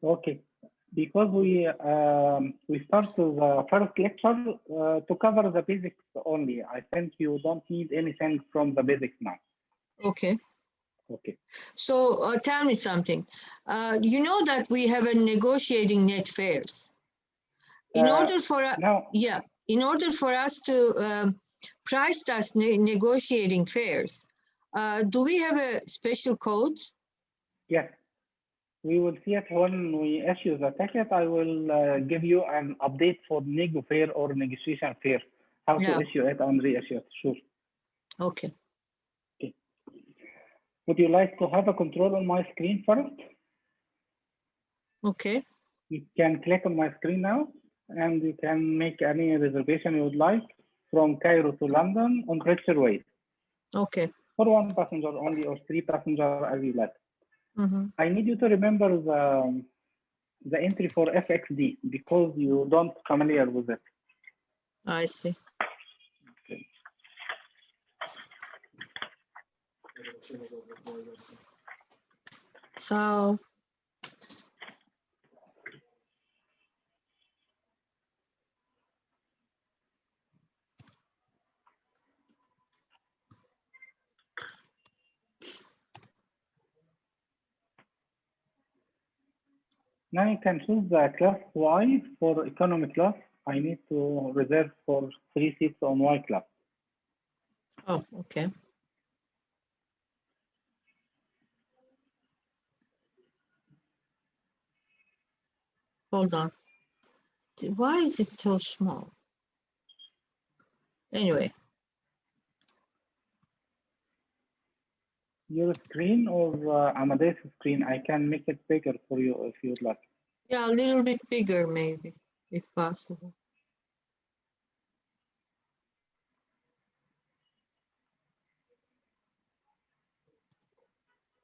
Okay, because we start the first lecture to cover the basics only. I think you don't need anything from the basics now. Okay. Okay. So tell me something. You know that we have a negotiating net fares. In order for in order for us to price us negotiating fares, do we have a special code? Yes. We will see it when we issue the ticket. I will give you an update for nego fare or negotiation fare, how to issue it and reissue it. Sure. Okay. Okay. Would you like to have a control on my screen first? Okay. You can click on my screen now, and you can make any reservation you would like from Cairo to London on British Airways. Okay. For one passenger only or three passengers as you like. Mm-hmm. I need you to remember the entry for FXD because you don't familiar with it. I see. Okay. So now you can choose the class Y for economy class. I need to reserve for 3 seats on Y class. oh, okay. Hold on. Why is it so small? Anyway. Your screen or Amadeus screen, I can make it bigger for you if you'd like. Yeah, a little bit bigger maybe, if possible.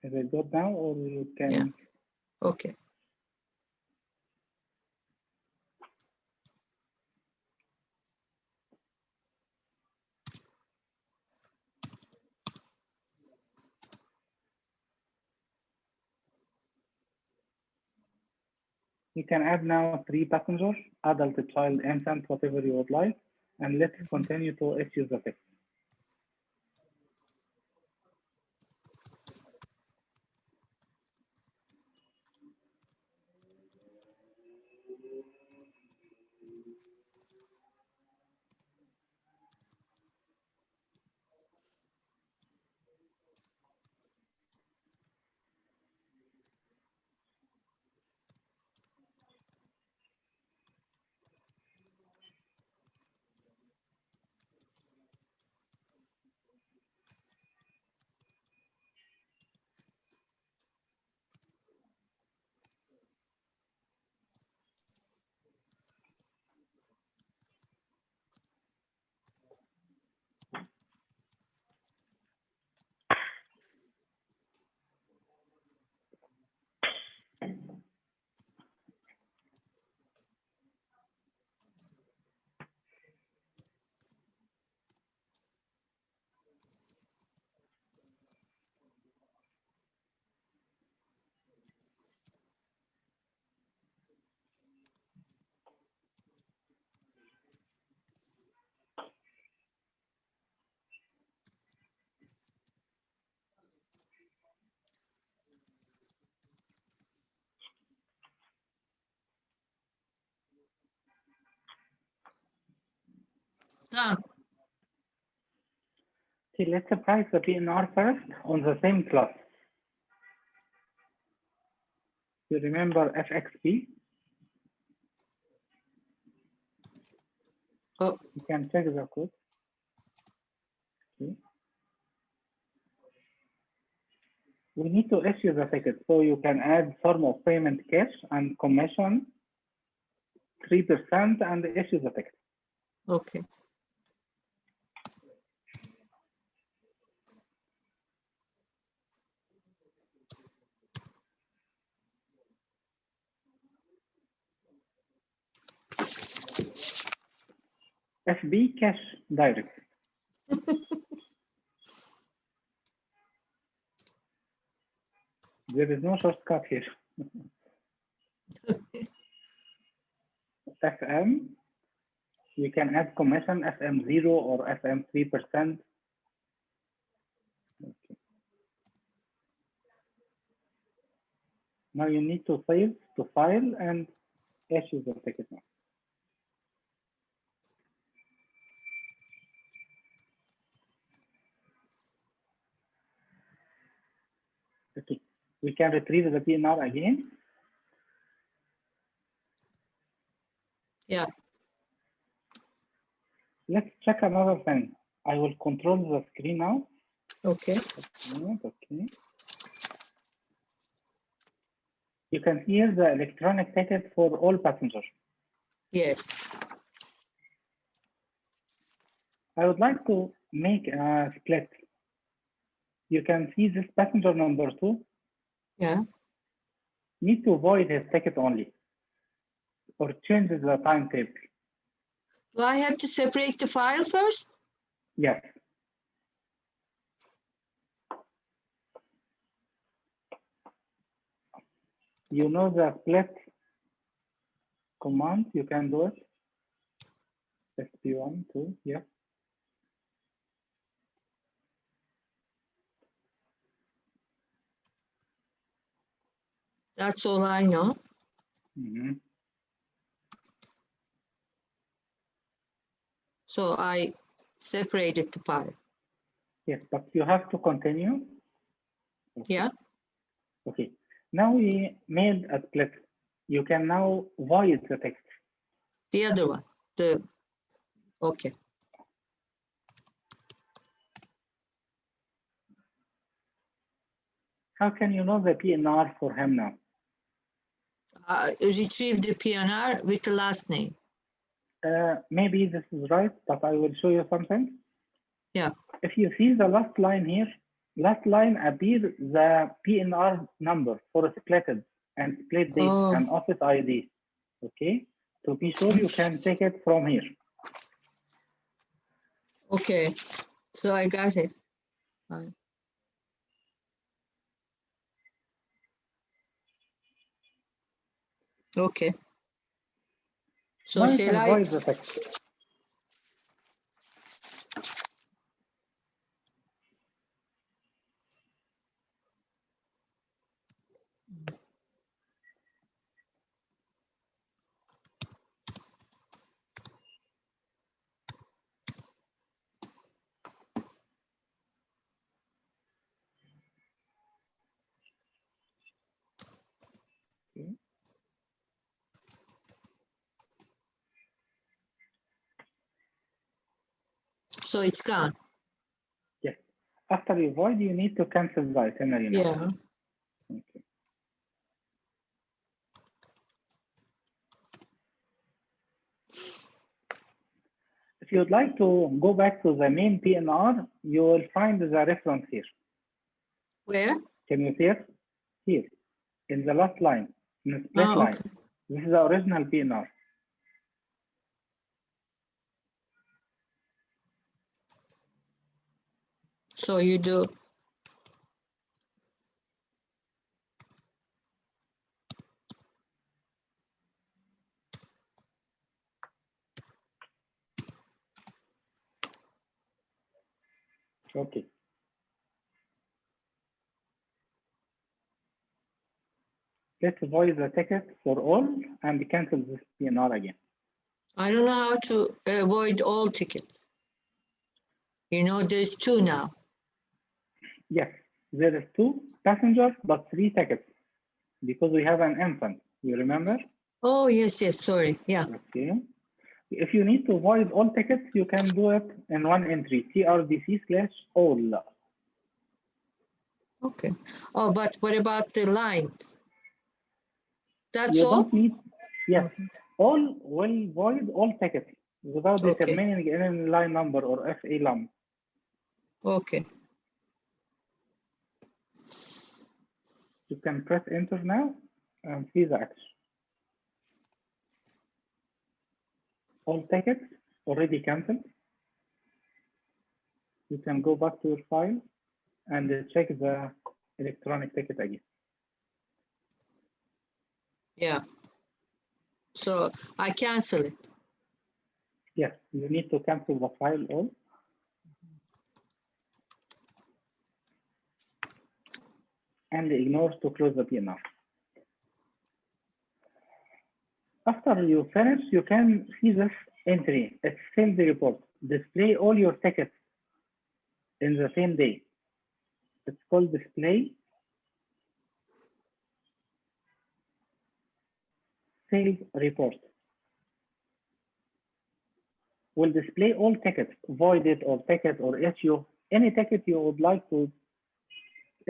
Is it good now or you can? Yeah. Okay. You can add now 3 passengers, adult, child, infant, whatever you would like, and let's continue to issue the ticket. Done. Okay, let's price the PNR first on the same class. You remember FXP? Oh. You can check the code. Okay. We need to issue the ticket, so you can add form of payment cash and commission 3% and issue the ticket. Okay. FB cash direct. There is no shortcut here. FM, you can add commission FM 0 or FM 3%. Okay. Now you need to save to file and issue the ticket now. Okay, we can retrieve the PNR again. Yeah. Let's check another thing. I will control the screen now. Okay. Okay. You can see here the electronic ticket for all passengers. Yes. I would like to make a split. You can see this passenger number 2. Yeah. Need to void his ticket only or change the timetable. Do I have to separate the file first? Yes. You know the split command, you can do it. SP1, 2, yeah. That's all I know. Mm-hmm. So I separated the file. Yes, but you have to continue. Okay. Yeah. Okay. Now we made a split. You can now void the text. The other one. Okay. How can you know the PNR for him now? Retrieve the PNR with the last name. Maybe this is right, but I will show you something. Yeah. If you see the last line here, last line appears the PNR number for splitted and split date and office ID. Okay. To be sure, you can take it from here. Okay. So I got it. Okay. So now you shall can I? void the text. Okay. So it's gone. Yes. After you void, you need to cancel the itinerary now. Yeah. Okay. If you'd like to go back to the main PNR, you will find the reference here. Where? Can you see it? Here, in the last line, in the split line. Okay. This is the original PNR. So you do. Okay. Let's void the ticket for all and cancel this PNR again. I don't know how to avoid all tickets. You know, there's 2 now. Yes, there is 2 passengers, but 3 tickets because we have an infant. You remember? Oh, yes, yes. Sorry. Yeah. Okay. If you need to void all tickets, you can do it in one entry, TRDC/all. Okay. Oh, but what about the lines? That's You all? don't need, yes, Okay. all will void all tickets without determining any line number or FA lump. Okay. You can press enter now and see the action. All tickets already canceled. You can go back to your file and check the electronic ticket again. Yeah. so I cancel it. Yes, you need to cancel the file all. And ignore to close the PNR. After you finish, you can see this entry. It's sales report. Display all your tickets in the same day. It's called display sales report. Will display all tickets, voided or ticket or issue, any ticket you would like to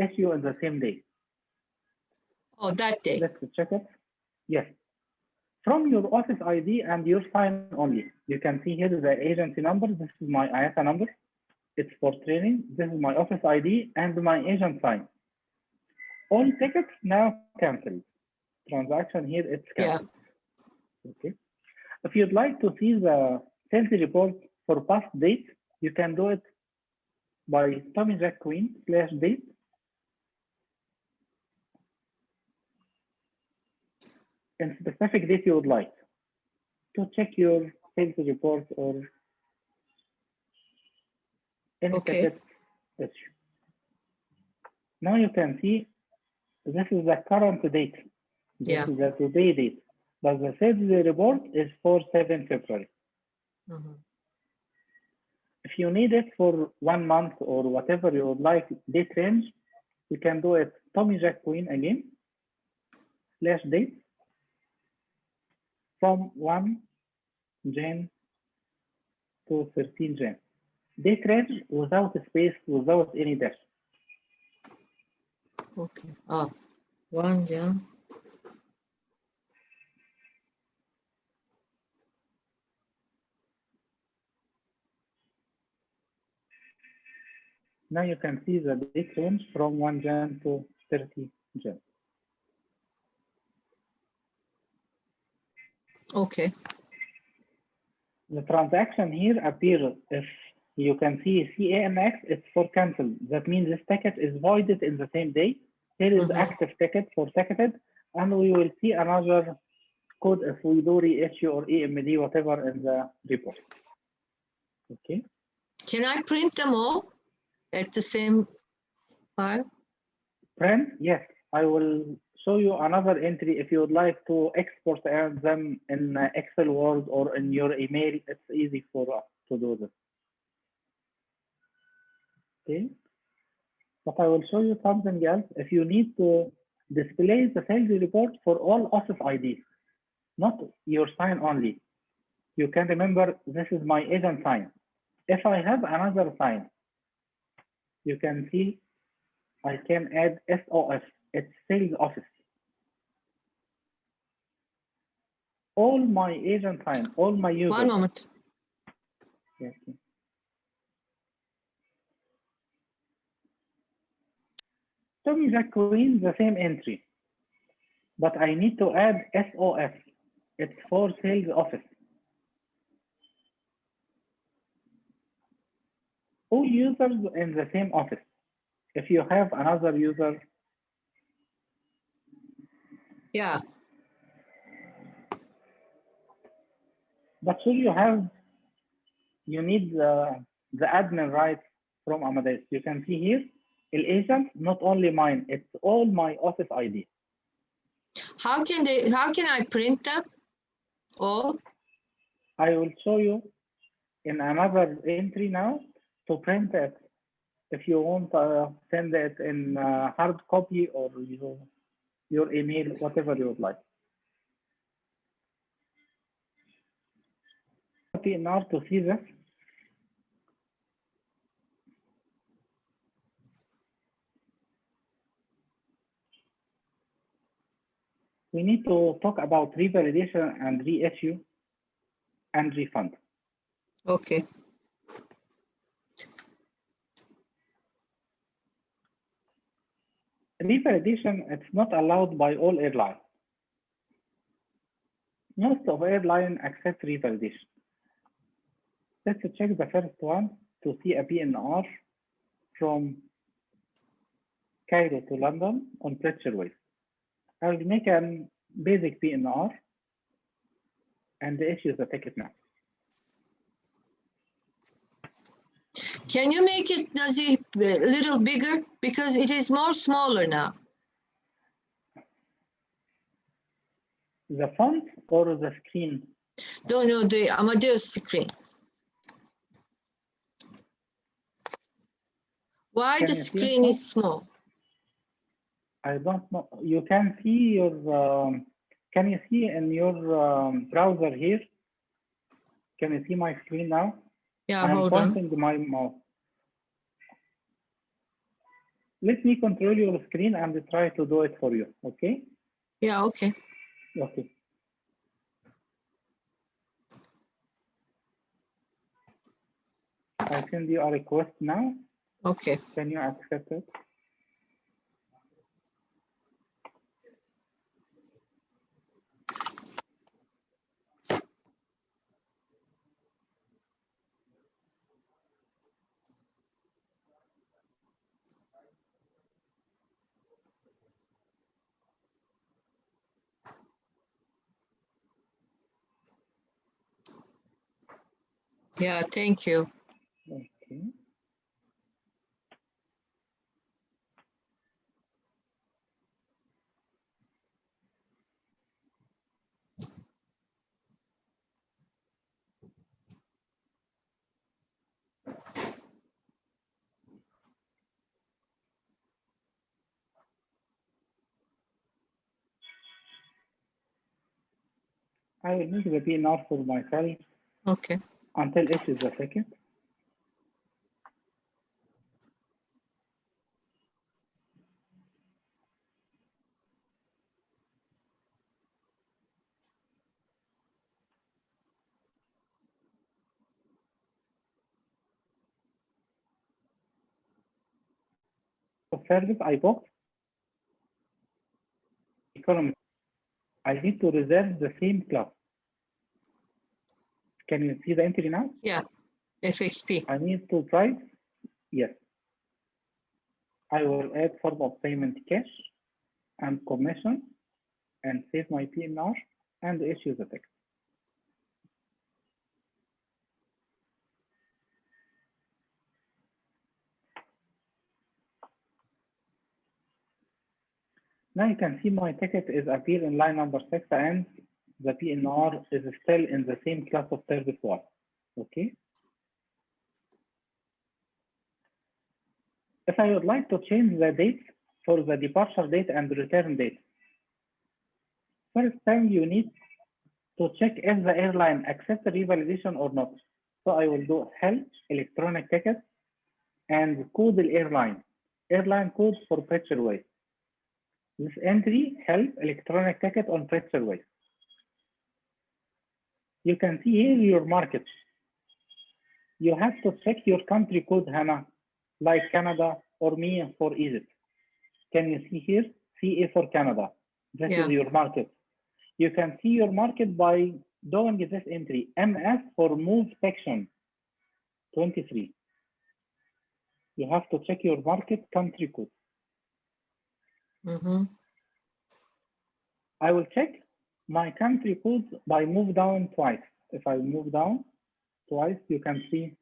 issue in the same day. Oh, that day. Let's check it. Yes. From your office ID and your sign only. You can see here the agency number. This is my iata number. It's for training. This is my office ID and my agent sign. All tickets now canceled. Transaction here, it's canceled. Yeah. Okay. If you'd like to see the sales report for past dates, you can do it by Tommy Jack Queen /date. And specific date you would like to check your sales report or any ticket issue. Now you can see this is the current date. This is the today date. But the sales report is for 7 February. If you need it for 1 month or whatever you would like date range, you can do it Tommy Jack Queen again /date from 1 Jan to 13 Jan. Date range without space, without any dash. Okay. 1 Jan. Now you can see the date range from 1 Jan to 30 Jan. Okay. The transaction here appears if you can see CAMX, it's for cancel. That means this ticket is voided in the same day. Here is active ticket for ticketed, and we will see another code if we do reissue or EMD, whatever in the report. Okay. Can I print them all at the same file? Print, yes. I will show you another entry if you would like to export them in Excel, Word, or in your email. It's easy for us to do this. Okay. But I will show you something else. If you need to display the sales report for all office IDs, not your sign only. You can remember this is my agent sign. If I have another sign, you can see I can add SOS. It's sales office. All my agent sign, all my users. 1 moment. Yes. Tommy Jack Queen, the same entry, but I need to add SOS. It's for sales office. All users in the same office. If you have another user. Yeah. But should you need the admin rights from Amadeus. You can see here, agent, not only mine, it's all my office ID. How can I print them all? I will show you in another entry now to print it. If you want to send it in hard copy or your email, whatever you would like. Now to see this. We need to talk about revalidation and reissue and refund. Okay. Revalidation, it's not allowed by all airlines. Most of airlines accept revalidation. Let's check the first one to see a PNR from Cairo to London on British Airways. I'll make a basic PNR. and issue the ticket now. Can you make it, Nzih, a little bigger? Because it is more smaller now. The font or the screen? No, the Amadeus screen. Why the screen is small? I don't know. You can see your, can you see in your browser here? Can you see my screen now? Yeah, hold on. I'm pointing my mouse. Let me control your screen and try to do it for you, okay? Yeah, okay. Okay. I send you a request now. Okay. Can you accept it? Yeah, thank you. Okay. I will need the PNR for myself. Okay. Until issue the ticket. Service I booked economy. I need to reserve the same class. Can you see the entry now? Yeah, FXP. I need to price. Yes. I will add form of payment cash and commission and save my PNR and issue the ticket. Now you can see my ticket is appear in line number 6 and the PNR is still in the same class of service 1. Okay. If I would like to change the date for the departure date and return date, first thing you need to check if the airline accepts revalidation or not. So I will do help electronic ticket and code the airline code for Bridgeway. This entry help electronic ticket on Bridgeway. You can see here your market. You have to check your country code, Hannah, like Canada or me for Egypt. Can you see here? CA for Canada. This is your market. You can see your market by doing this entry, MS for move section 23. You have to check your market country code. I will check my country codes by move down twice. If I move down twice, you can see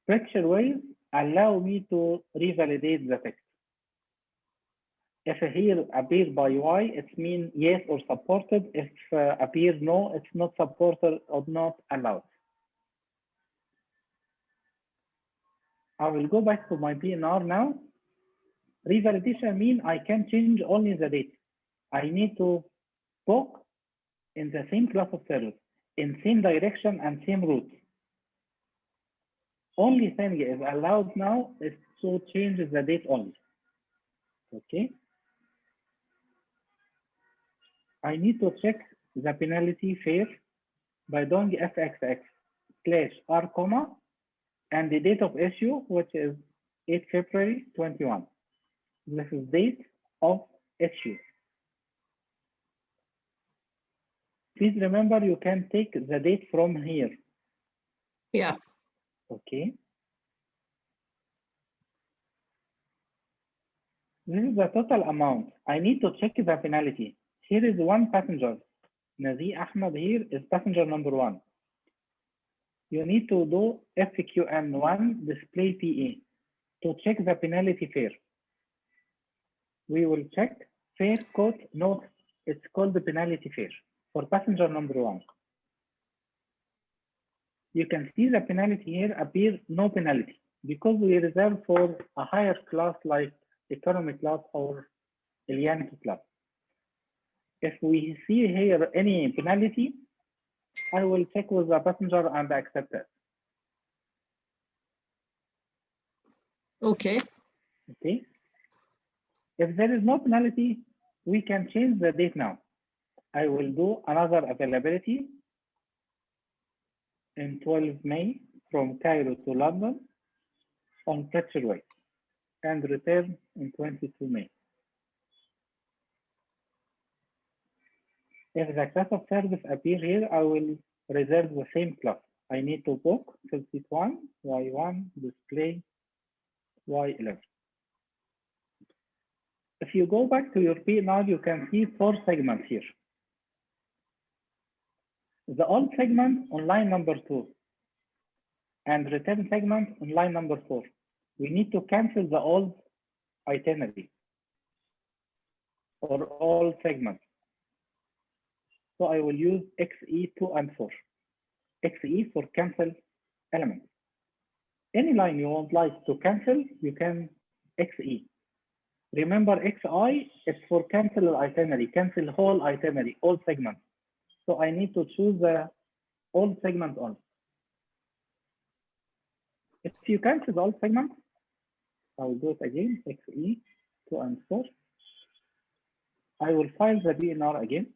Bridgeway allow me to revalidate the text. If here appear by Y, it means yes or supported. If appear no, it's not supported or not allowed. I will go back to my PNR now. Revalidation means I can change only the date. I need to book in the same class of service, in same direction and same route. Only thing is allowed now is to change the date only. Okay. I need to check the penalty fare by doing FXX/R, and the date of issue, which is 8 February 21. This is date of issue. Please remember you can take the date from here. Yeah. Okay. This is the total amount. I need to check the penalty. Here is one passenger. Nzee Ahmed here is passenger number 1. You need to do FQN1 display PE to check the penalty fare. We will check fare code note. It's called the penalty fare for passenger number 1. You can see the penalty here appears no penalty because we reserve for a higher class like economy class or Yankee class. If we see here any penalty, I will check with the passenger and accept it. Okay. Okay. If there is no penalty, we can change the date now. I will do another availability in 12 May from Cairo to London on British Airways and return in 22 May. If the class of service appear here, I will reserve the same class. I need to book seat 1, Y1, display, Y11. If you go back to your PNR, you can see 4 segments here. The old segment on line number 2 and return segment on line number 4. We need to cancel the old itinerary or all segments. So I will use XE2 and 4. XE for cancel elements. Any line you would like to cancel, you can XE. Remember XI is for cancel itinerary, cancel whole itinerary, all segments. So I need to choose the all segments on. If you cancel the all segments, I will do it again, XE2 and 4. I will file the BNR again.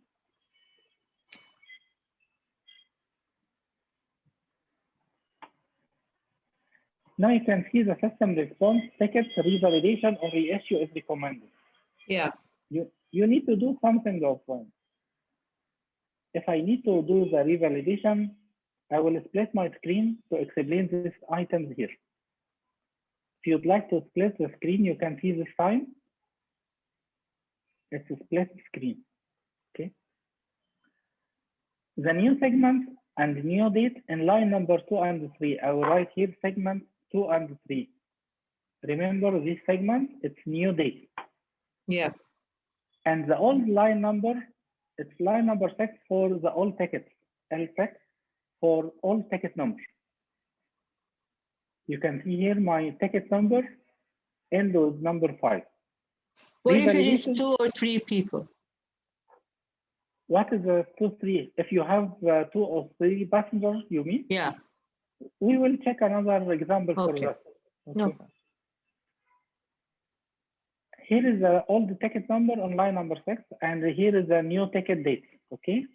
Now you can see the system response tickets revalidation or reissue is recommended. Yeah. You need to do something offline. If I need to do the revalidation, I will split my screen to explain these items here. If you'd like to split the screen, you can see this time. It's a split screen. Okay. The new segment and new date in line number 2 and 3. I will write here segment 2 and 3. Remember this segment, it's new date. Yeah. And the old line number, it's line number 6 for the old tickets, L6 for all ticket numbers. You can see here my ticket number end with number 5. What if it is 2 or 3 people? What is the 2, 3? If you have 2 or 3 passengers, you mean? Yeah. We will check another example for that. Okay. No. Here is the old ticket number on line number 6, and here is the new ticket date. Okay.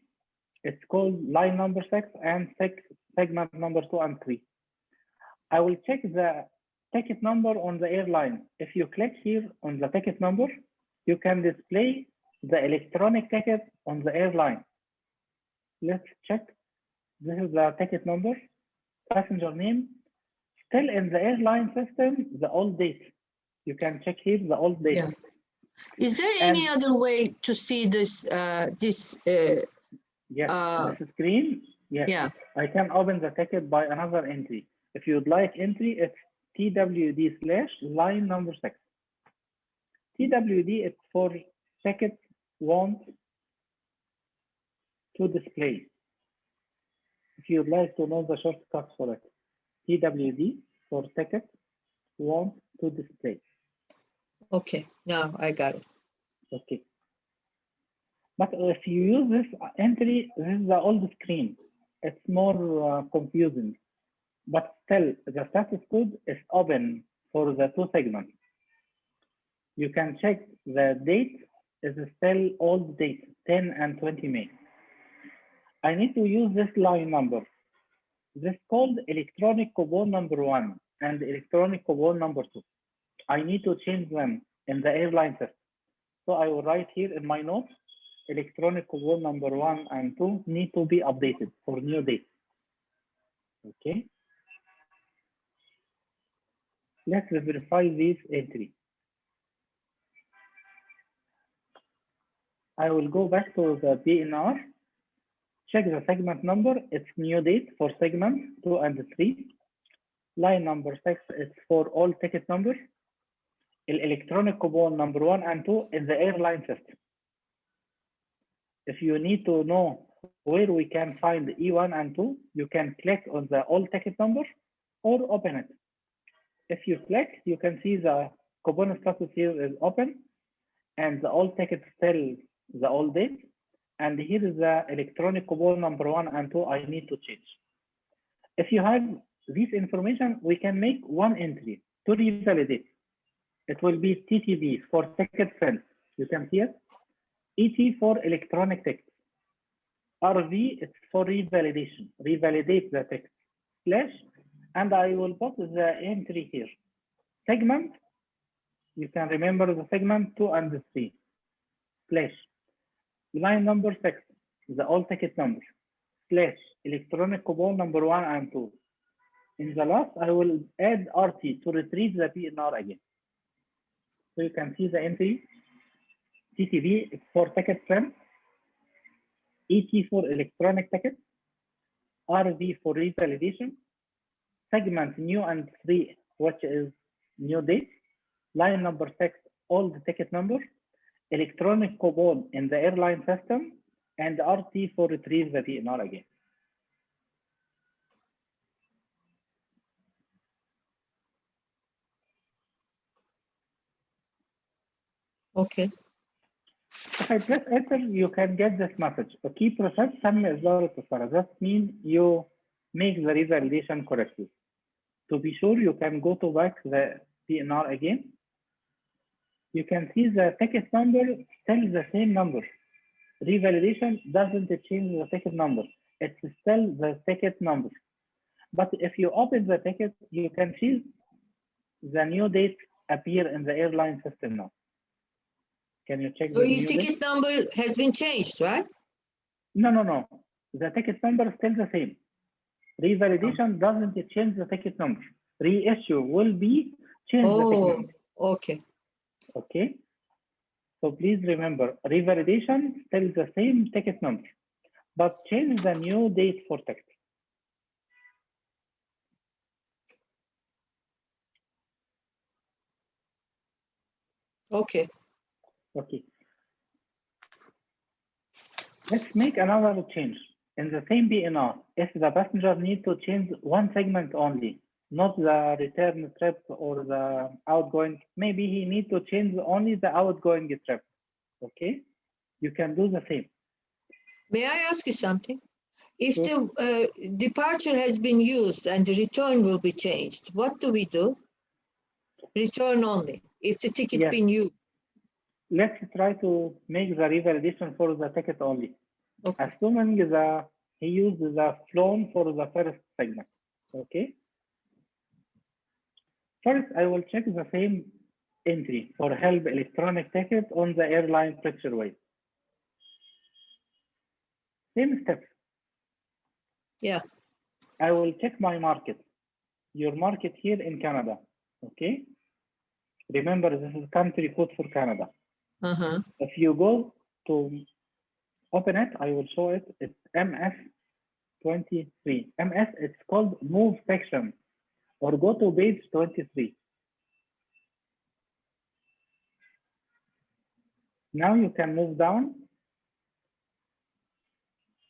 It's called line number 6 and segment number 2 and 3. I will check the ticket number on the airline. If you click here on the ticket number, you can display the electronic ticket on the airline. Let's check. This is the ticket number, passenger name. Still in the airline system, the old date. You can check here the old date. Yeah. Is there any other way to see this? This screen? Yes. Yeah. I can open the ticket by another entry. If you'd like entry, it's TWD/line number 6. TWD is for ticket want to display. If you'd like to know the shortcut for it, TWD for ticket want to display. Okay, now I got it. Okay. But if you use this entry, this is the old screen. It's more confusing. But still, the status code is open for the 2 segments. You can check the date is still old date, 10 and 20 May. I need to use this line number. This is called electronic coupon number 1 and electronic coupon number 2. I need to change them in the airline system. So I will write here in my notes, electronic coupon number 1 and 2 need to be updated for new date. Okay. Let's verify this entry. I will go back to the BNR Check the segment number. It's new date for segments 2 and 3. Line number 6 is for all ticket numbers. Electronic coupon number 1 and 2 is the airline system. If you need to know where we can find E1 and 2, you can click on the all ticket number or open it. If you click, you can see the coupon status here is open and the all tickets still the all date. And here is the electronic coupon number 1 and 2 I need to change. If you have this information, we can make one entry to revalidate. It will be TTB for ticket friends. You can see it. ET for electronic tickets. RV, it's for revalidation. Revalidate the ticket. Slash, and I will put the entry here. Segment, you can remember the segment 2 and 3. Slash. Line number 6, the all ticket number. Slash, electronic coupon number 1 and 2. In the last, I will add RT to retrieve the PNR again. So you can see the entry. TTV is for ticket friends. ET for electronic tickets. RV for revalidation. Segment new and 3, which is new date. Line number 6, all the ticket numbers. Electronic coupon in the airline system. And RT for retrieve the PNR again. Okay. If I press enter, you can get this message. A key process تم إصدار التذكرة. That means you make the revalidation correctly. To be sure, you can go to back the PNR again. You can see the ticket number still the same number. Revalidation doesn't change the ticket number. It's still the ticket number. But if you open the ticket, you can see the new date appear in the airline system now. Can you check so the your ticket number has been changed, right? No. The ticket number is still the same. Revalidation doesn't change the ticket number. Reissue will be change the ticket number. Okay. Okay. So please remember, revalidation still the same ticket number, but change the new date for ticket. Okay. Okay. Let's make another change. In the same PNR, if the passenger need to change one segment only, not the return trip or the outgoing, maybe he need to change only the outgoing trip. Okay, you can do the same. May I ask you something? If the departure has been used and the return will be changed, what do we do? Return only, if the ticket been used. Let's try to make the revalidation for the ticket only. Okay. Assuming he used the flown for the first segment. Okay. First, I will check the same entry for help electronic ticket on the airline picture way. Same steps. Yeah. I will check my market. Your market here in Canada. Okay. Remember, this is country code for Canada. If you go to open it, I will show it. It's MS23. MS, it's called move section, or go to page 23. Now you can move down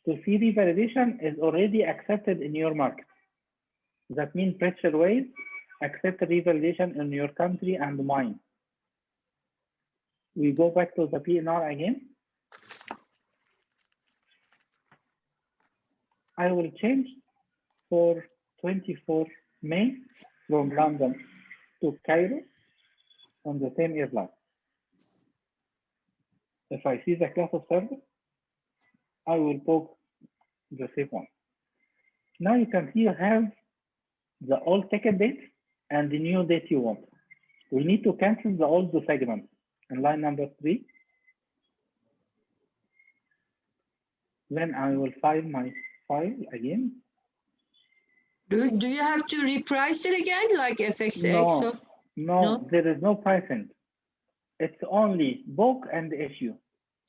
to see revalidation is already accepted in your market. That means pressure ways accept revalidation in your country and mine. We go back to the PNR again. I will change for 24 May from London to Cairo on the same airline. If I see the class of service, I will book the same one. Now you can see you have the old ticket date and the new date you want. We need to cancel the old segment in line number 3. Then I will file my file again. Do you have to reprice it again, like FXX? No, there is no pricing. It's only book and issue.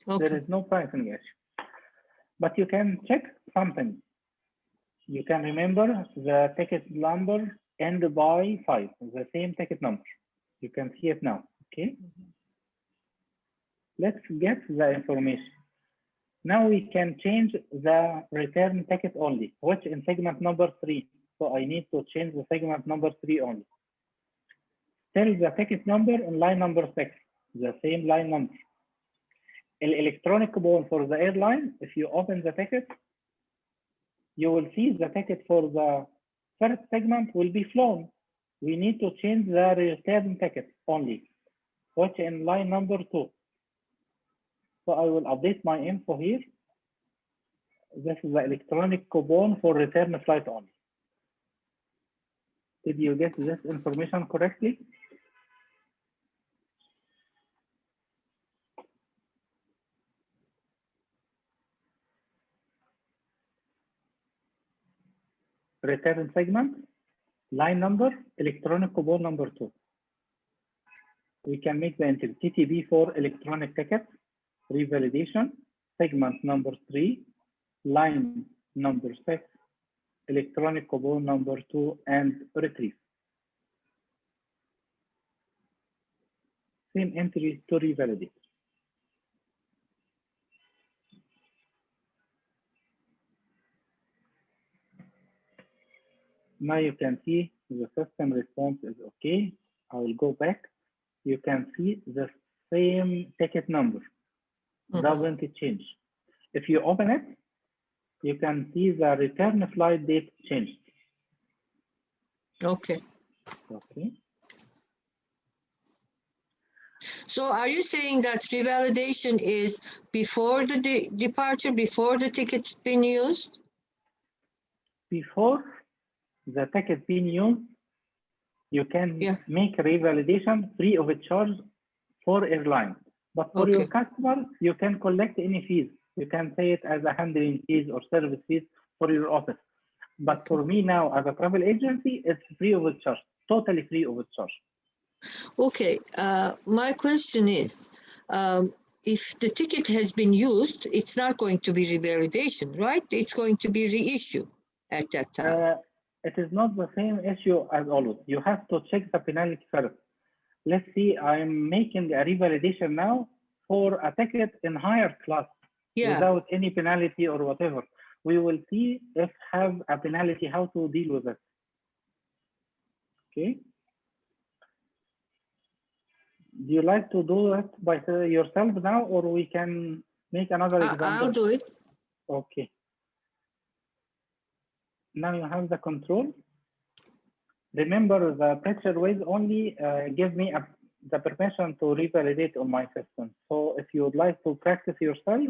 Okay. There is no pricing issue. but you can check something. You can remember the ticket number end by 5, the same ticket number. You can see it now, okay? Let's get the information. Now we can change the return ticket only, which in segment number 3. So I need to change the segment number 3 only. Tell the ticket number in line number 6, the same line number. Electronic coupon for the airline, if you open the ticket, you will see the ticket for the first segment will be flown. We need to change the return ticket only, which in line number 2. So I will update my info here. This is the electronic coupon for return flight only. Did you get this information correctly? Return segment, line number, electronic coupon number 2. We can make the entry TTB for electronic tickets, revalidation, segment number 3, line number 6, electronic coupon number 2, and retrieve. Same entry to revalidate. Now you can see the system response is okay. I will go back. You can see the same ticket number. Doesn't change. If you open it, you can see the return flight date changed. Okay. Okay. So are you saying that revalidation is before the departure, before the ticket's been used? Before the ticket being used, you can make revalidation free of charge for airline. But for your customers, you can collect any fees. You can pay it as a handling fees or service fees for your office. But for me now, as a travel agency, it's free of charge, totally free of charge. Okay, my question is, if the ticket has been used, it's not going to be revalidation, right? It's going to be reissue at that time. It is not the same issue as always. You have to check the penalty first. Let's see, I'm making a revalidation now for a ticket in higher class without any penalty or whatever. We will see if have a penalty, how to deal with it. Okay. Do you like to do it by yourself now, or we can make another example? I'll do it. Okay. Now you have the control. Remember, the pressure ways only give me the permission to revalidate on my system. So if you would like to practice yourself,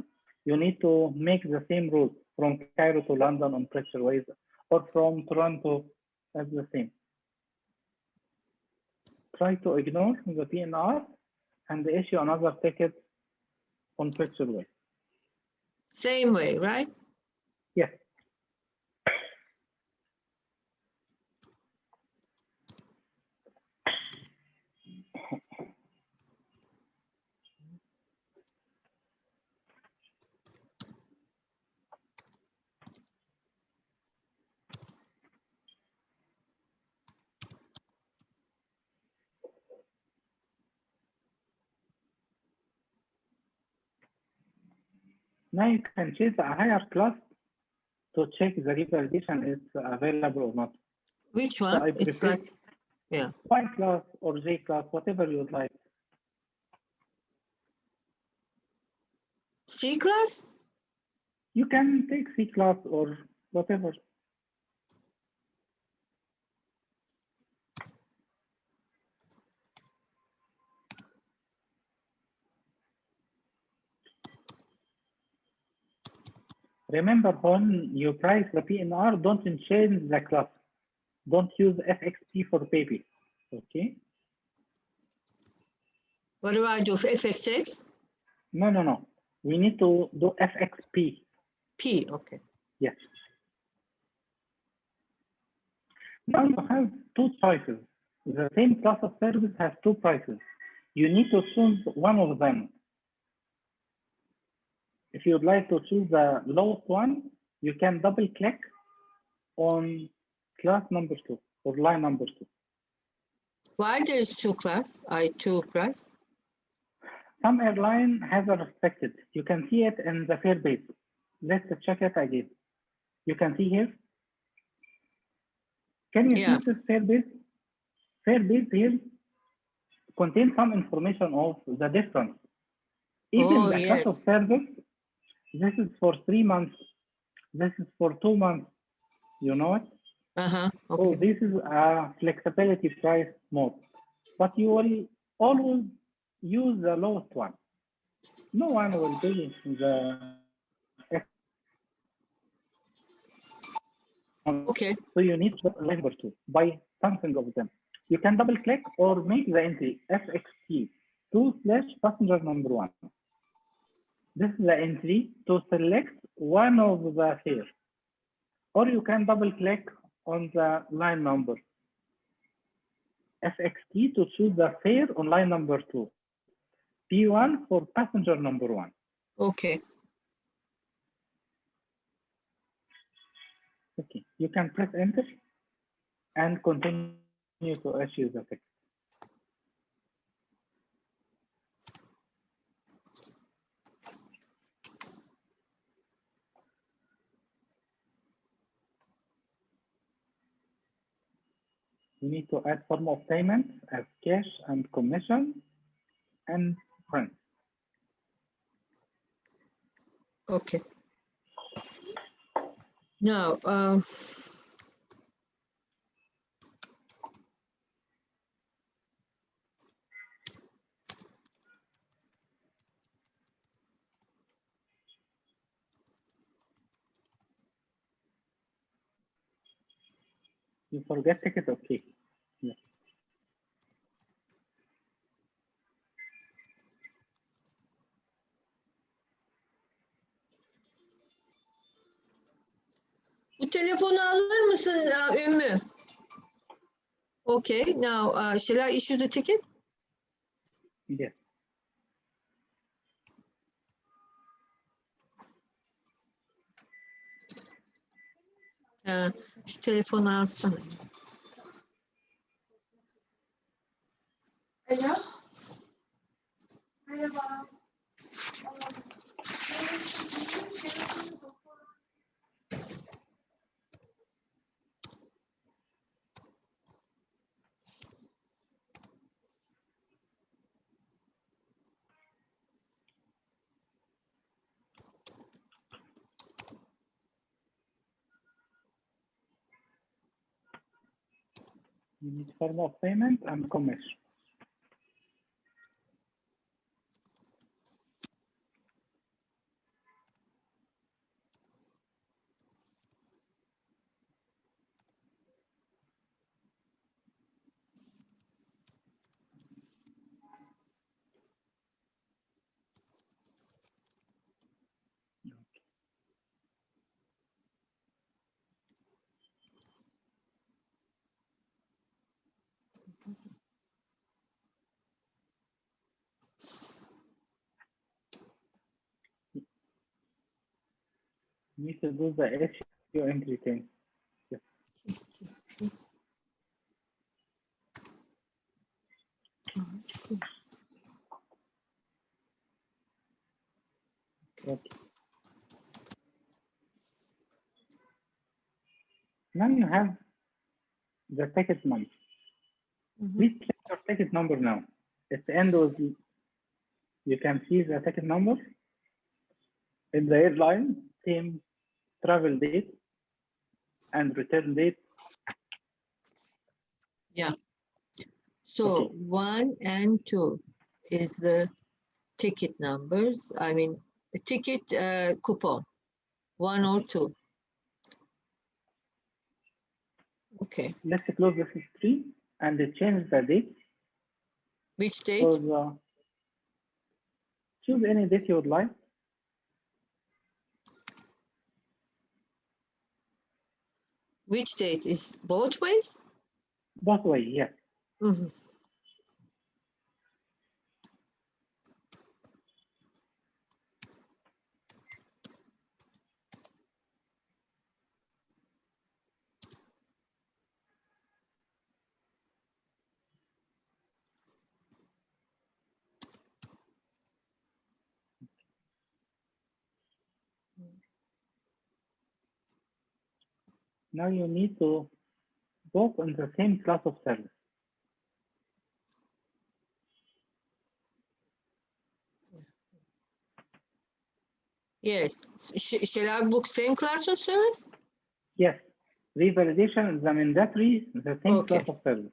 you need to make the same route from Cairo to London on pressure ways, or from Toronto as the same. Try to ignore the PNR and issue another ticket on pressure way. Same way, right? Yes. Now you can choose a higher class to check the revalidation is available or not. Which one? So it's like, Y class or J class, whatever you would like. C class? You can take C class or whatever. Remember, when you price the PNR, don't change the class. Don't use FXP for baby. Okay? What do I do for FXX? No. We need to do FXP. P, okay. Yes. Now you have two choices. The same class of service has two prices. You need to choose one of them. If you would like to choose the lowest one, you can double click on class number 2 or line number 2. Why there's two price? Some airline has a restricted. You can see it in the fare base. Let's check it again. You can see here. Can you see this fare base? Fare base here contains some information of the difference. Even the class of service, this is for 3 months. This is for 2 months. You know it? Okay. So this is a flexibility price mode. But you will always use the lowest one. No one will be the okay. So you need to number 2 by something of them. You can double click or make the entry FXT 2/passenger number 1. This is the entry to select one of the fare. Or you can double click on the line number FXT to choose the fare on line number 2. P1 for passenger number 1. Okay. Okay, you can press enter and continue to issue the ticket. You need to add form of payment as cash and commission and print. Okay. Now, You forget ticket, okay. Yeah. bu telefonu alır mısın Ümmü? Okay, now shall I issue the ticket? Yes. Şu telefonu alsana. Alo. Merhaba. You need form of payment and commission. You need to do the issue entry thing. Yes. Okay. Now you have the ticket number. Please check your ticket number now. At the end of the, you can see the ticket number in the airline, same travel date and return date. Yeah. So Okay. 1 and 2 is the ticket numbers. I mean, the ticket coupon, 1 or 2. Okay. Let's close this history and change the date. Which date? So choose any date you would like. Which date is both ways? Both way, yes. Mm-hmm. Now you need to book in the same class of service. Yes. Shall I book same class of service? Yes. Revalidation is the mandatory, the same class of service.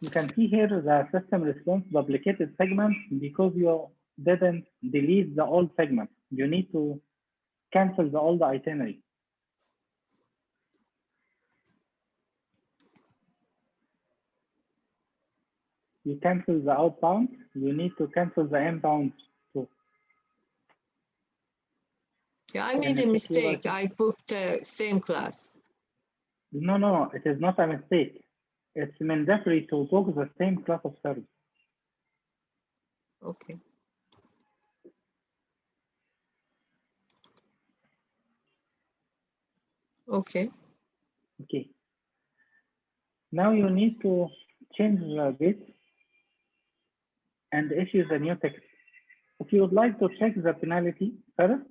You can see here the system response duplicated segments because you didn't delete the old segment. You need to cancel the old itinerary. You cancel the outbound, you need to cancel the inbound too. Yeah, I made a mistake. I booked the same class. No, it is not a mistake. It's mandatory to book the same class of service. Okay. Okay. Okay. Now you need to change the date and issue the new ticket. If you would like to check the penalty first,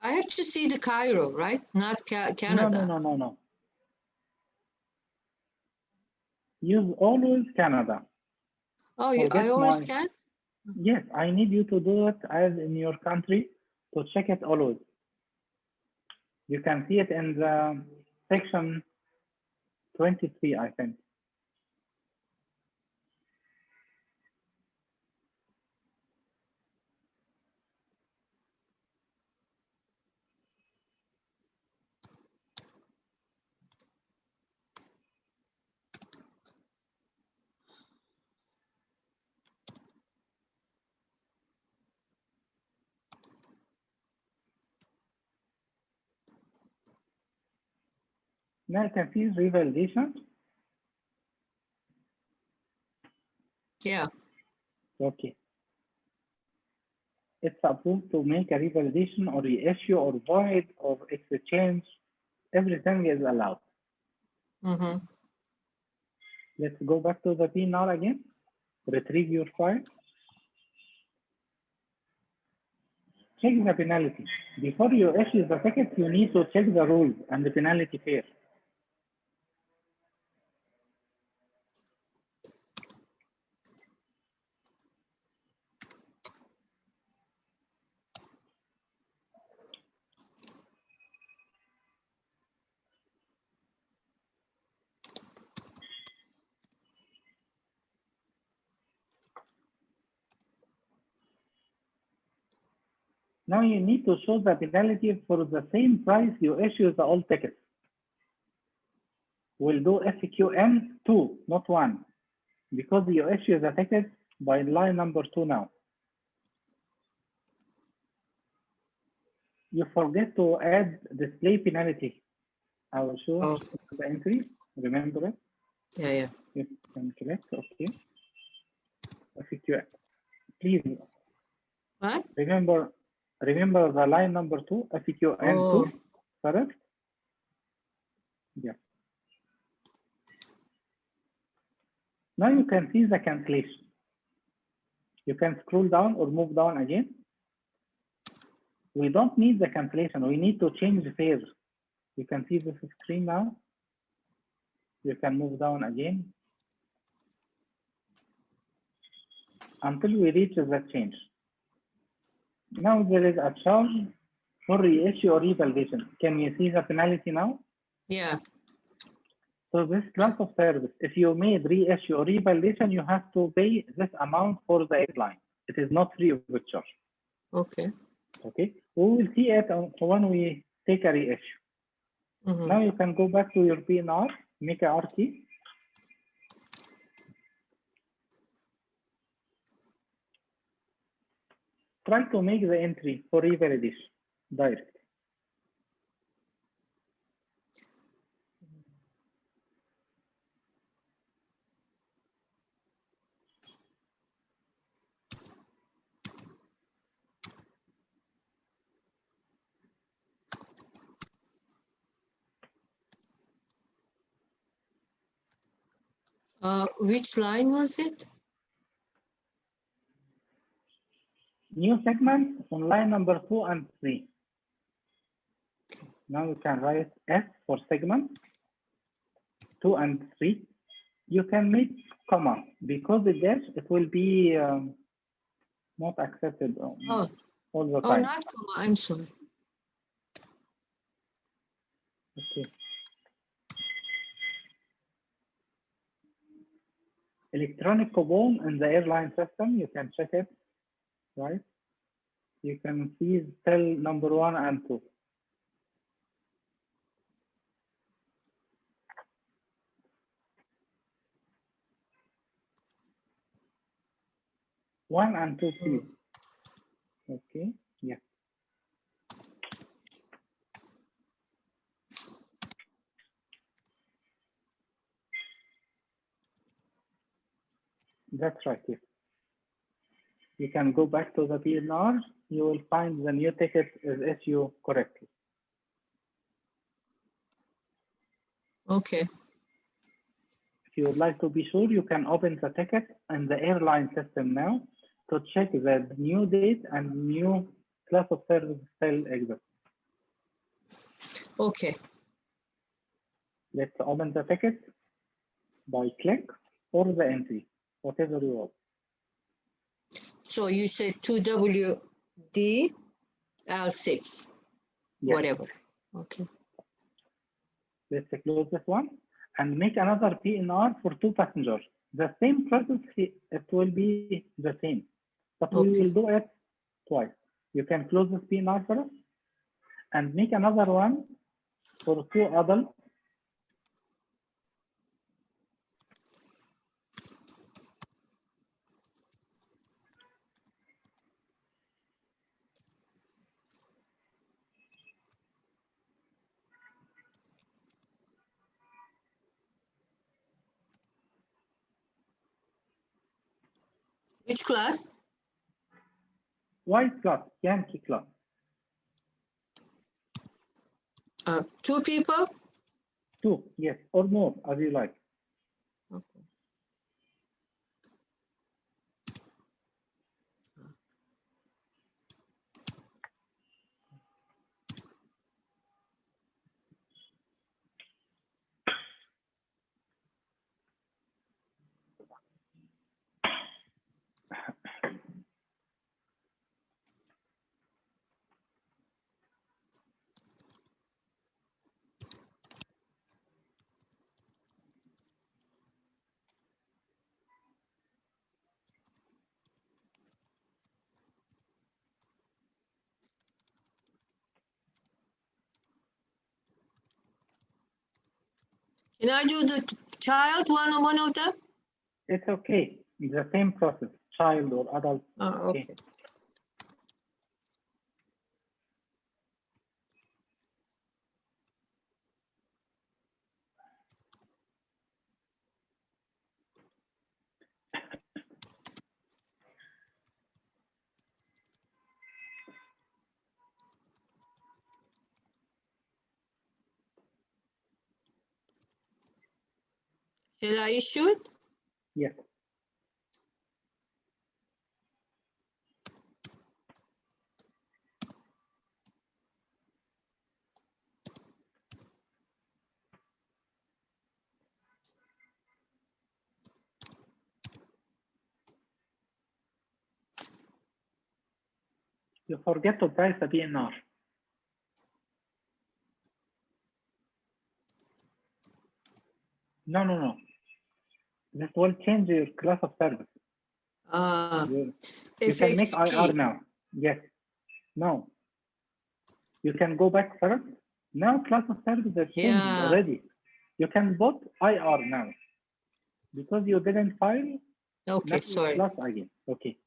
I have to see the Cairo, right? Not Canada. No. Use always Canada. Oh, I always can? Yes, I need you to do it as in your country to check it always. You can see it in the section 23, I think. Now you can see revalidation. Yeah. Okay. It's approved to make a revalidation or reissue or void or exchange. Everything is allowed. Mm-hmm. Let's go back to the PNR again. Retrieve your file. Check the penalty. Before you issue the ticket, you need to check the rules and the penalty fair. Now you need to show the penalty for the same price you issue the old ticket. We'll do FQN 2, not 1, because you issue the ticket by line number 2 now. You forget to add display penalty. I will show the entry. Remember it? Yeah. You can click. Okay. FQN. Please. What? Remember the line number 2, FQN 2, correct? Yeah. Now you can see the cancellation. You can scroll down or move down again. We don't need the cancellation. We need to change the phase. You can see this screen now. You can move down again until we reach the change. Now there is a charge for reissue or revalidation. Can you see the penalty now? Yeah. So this class of service, if you made reissue or revalidation, you have to pay this amount for the airline. It is not free of charge. Okay. Okay. We will see it when we take a reissue. Now you can go back to your PNR, make a R key. Try to make the entry for revalidation direct. Which line was it? New segment on line number 2 and 3. Now you can write S for segment 2 and 3. You can make comma because the dash it will be not accepted all the time. Oh, not comma. I'm sorry. Okay. Electronic coupon in the airline system, you can check it, right? You can see cell number 1 and 2. One and two, please. Okay, yeah. That's right, yes. You can go back to the PNR, you will find the new ticket is issued correctly. Okay. If you would like to be sure, you can open the ticket in the airline system now to check the new date and new class of service still exists. Okay. Let's open the ticket by click or the entry, whatever you want. So you said 2WD L6, yes. Whatever. Okay. Let's close this one and make another PNR for 2 passengers. The same process, it will be the same, but we will do it twice. You can close this PNR first and make another one for 2 adults. Which class? White class, Yankee class. 2 people? 2, yes, or more, as you like. Okay. Can I do the child one of them? It's okay. It's the same process, child or adult. Okay. Shall I issue it? Yes. You forget to price the PNR. No. This will change your class of service. You can make IR now. Yes, No. You can go back first. Now class of service has changed already. You can put IR now. Because you didn't file. Okay, sorry. Class again. Okay.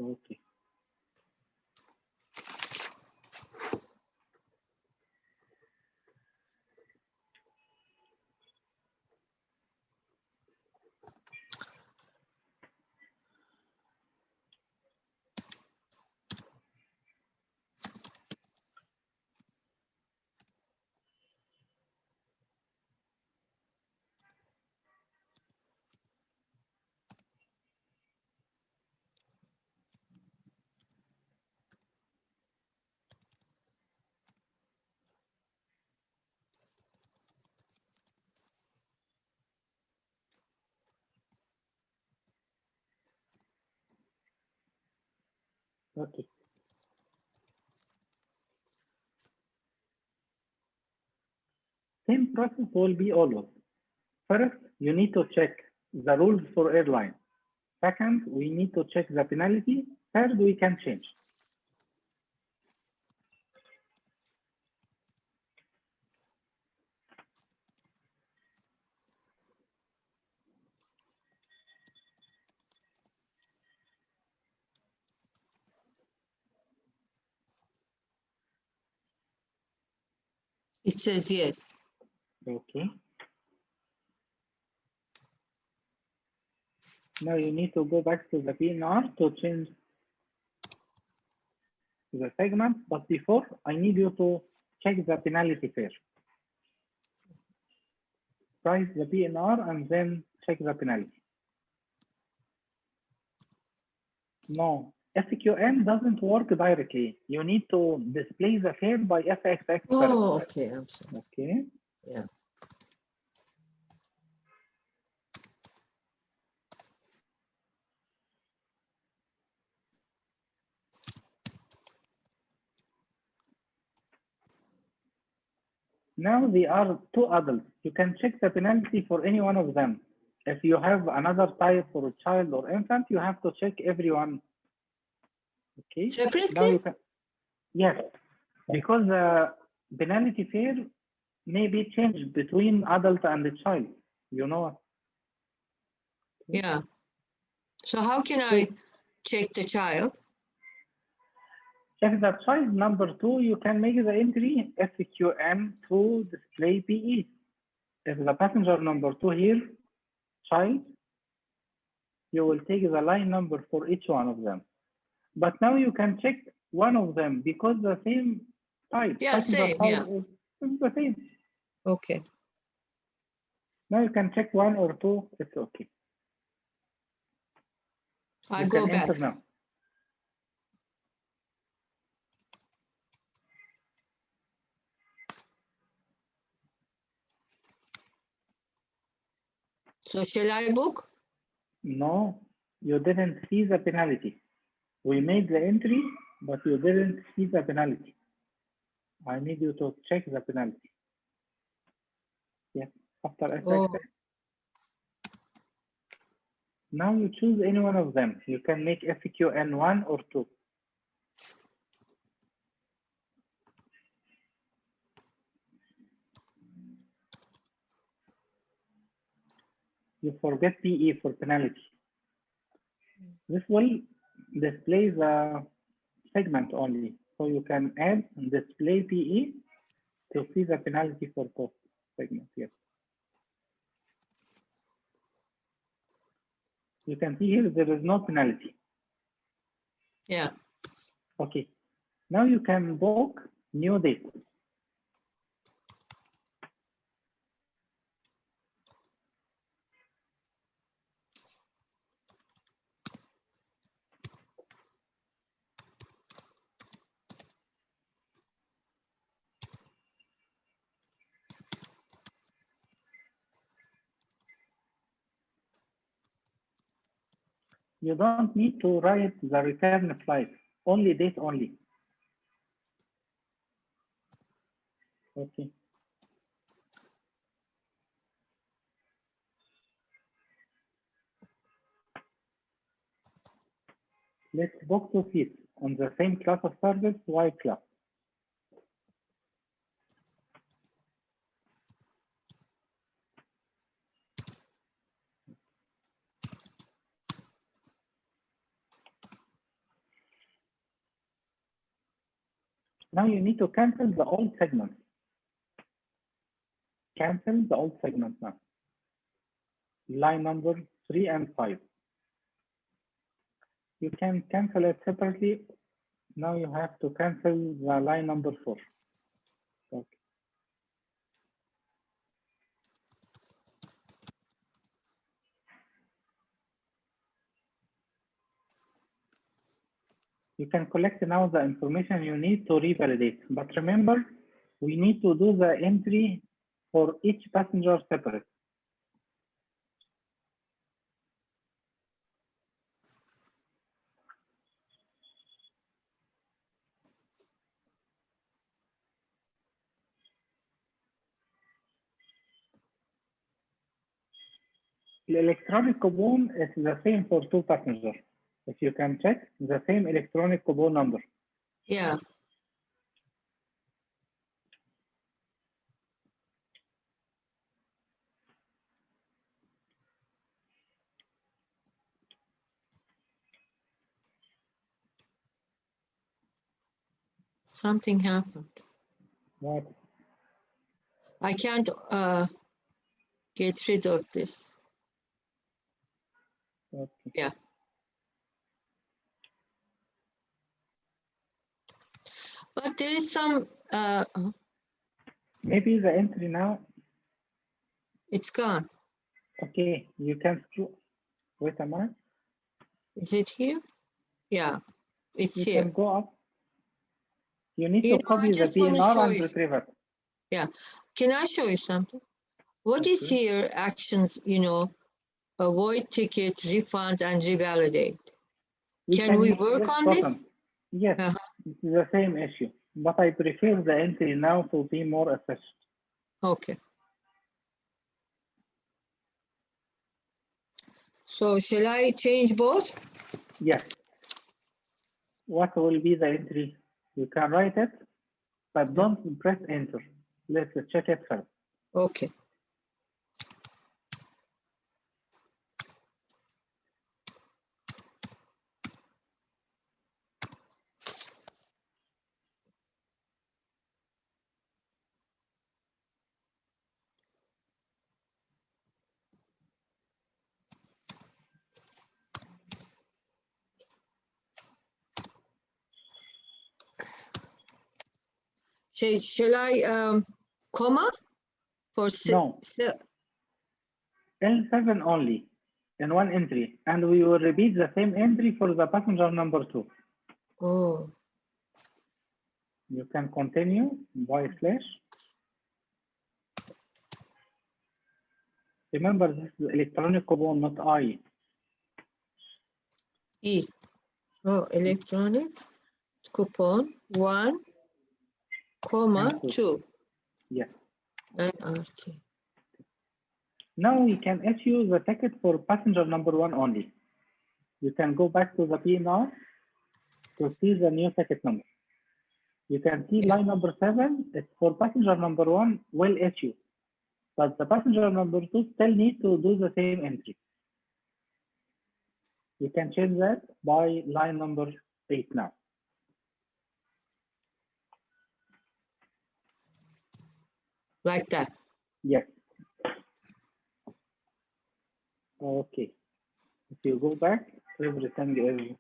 Okay. Okay. Same process will be always. First, you need to check the rules for airline. Second, we need to check the penalty. Third, we can change. It says yes. Okay. Now you need to go back to the PNR to change the segment, but before I need you to check the penalty first. Price the PNR and then check the penalty. No, SQN doesn't work directly. You need to display the fare by FXX. Oh, okay. I'm sorry. Okay. Yeah. Now they are two adults. You can check the penalty for any one of them. If you have another type for a child or infant, you have to check everyone. Okay. Separately? Now you can. Yes, because the penalty fare may be changed between adult and the child. You know. Yeah. So how can I check the child? If the child number 2, you can make the entry SQN to display PE. If the passenger number 2 here, child, you will take the line number for each one of them. But now you can check one of them because the same type. Yeah, same. Yeah. Is the same. Okay. Now you can check one or two. It's okay. I go back. Now. So shall I book? No, you didn't see the penalty. We made the entry, but you didn't see the penalty. I need you to check the penalty. Yes, after FX. Now you choose any one of them. You can make SQN 1 or 2. You forget PE for penalty. This will display the segment only. So you can add and display PE to see the penalty for both segments. Yes. You can see here there is no penalty. Yeah. Okay. Now you can book new date. You don't need to write the return flight, only date only. Okay. Let's book 2 seats on the same class of service, Y class. Now you need to cancel the old segment. Cancel the old segment now. Line number 3 and 5. You can cancel it separately. Now you have to cancel the line number 4. Okay. You can collect now the information you need to revalidate. But remember, we need to do the entry for each passenger separate. The electronic coupon is the same for 2 passengers. If you can check the same electronic coupon number. Yeah. Something happened. What? I can't get rid of this. Okay. Yeah. But there is some. Maybe the entry now. It's gone. Okay, you can scroll. Wait a minute. Is it here? Yeah, it's you here. You can go up. You need to copy the PNR and retrieve it. Yeah. Can I show you something? What is here? Actions, avoid ticket, refund, and revalidate. Can we work on this? Yes, it's the same issue, but I prefer the entry now to be more efficient. Okay. So shall I change both? Yes. What will be the entry? You can write it, but don't press enter. Let's check it first. Okay. Shall I comma for no. L7 only in one entry, and we will repeat the same entry for the passenger number 2. Oh. You can continue by slash. Remember, this is electronic coupon, not I. E. Oh, electronic coupon 1, comma 2. Yes. And RT. Now we can issue the ticket for passenger number 1 only. You can go back to the PNR to see the new ticket number. You can see line number 7, it's for passenger number 1 will issue, but the passenger number 2 still need to do the same entry. You can change that by line number 8 now. Like that? Yes. Okay. If you go back, everything is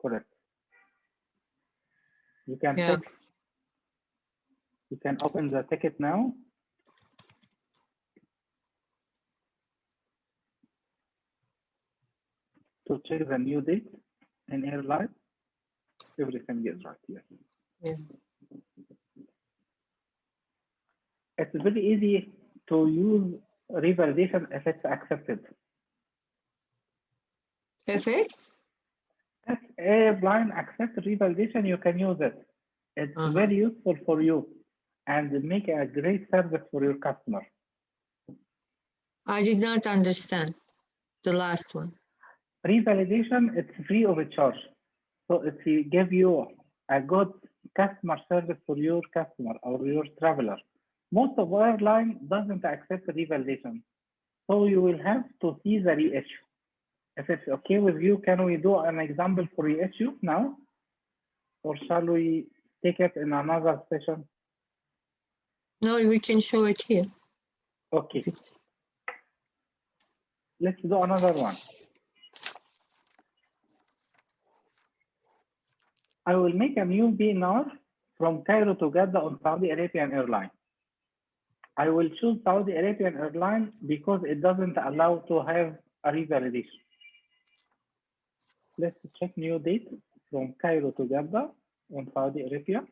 correct. You can check. You can open the ticket now. To check the new date and airline. Everything is right here. Yeah. It's very easy to use revalidation if it's accepted. If it's? If airline accepts revalidation, you can use it. It's very useful for you and make a great service for your customer. I did not understand the last one. Revalidation, it's free of charge. So it will give you a good customer service for your customer or your traveler. Most of airline doesn't accept revalidation. So you will have to see the reissue. If it's okay with you, can we do an example for reissue now? Or shall we take it in another session? No, we can show it here. Okay. Let's do another one. I will make a new PNR from Cairo to Jeddah on Saudi Arabian Airlines. I will choose Saudi Arabian Airlines because it doesn't allow to have a revalidation. Let's check new date from Cairo to Jeddah on Saudi Arabia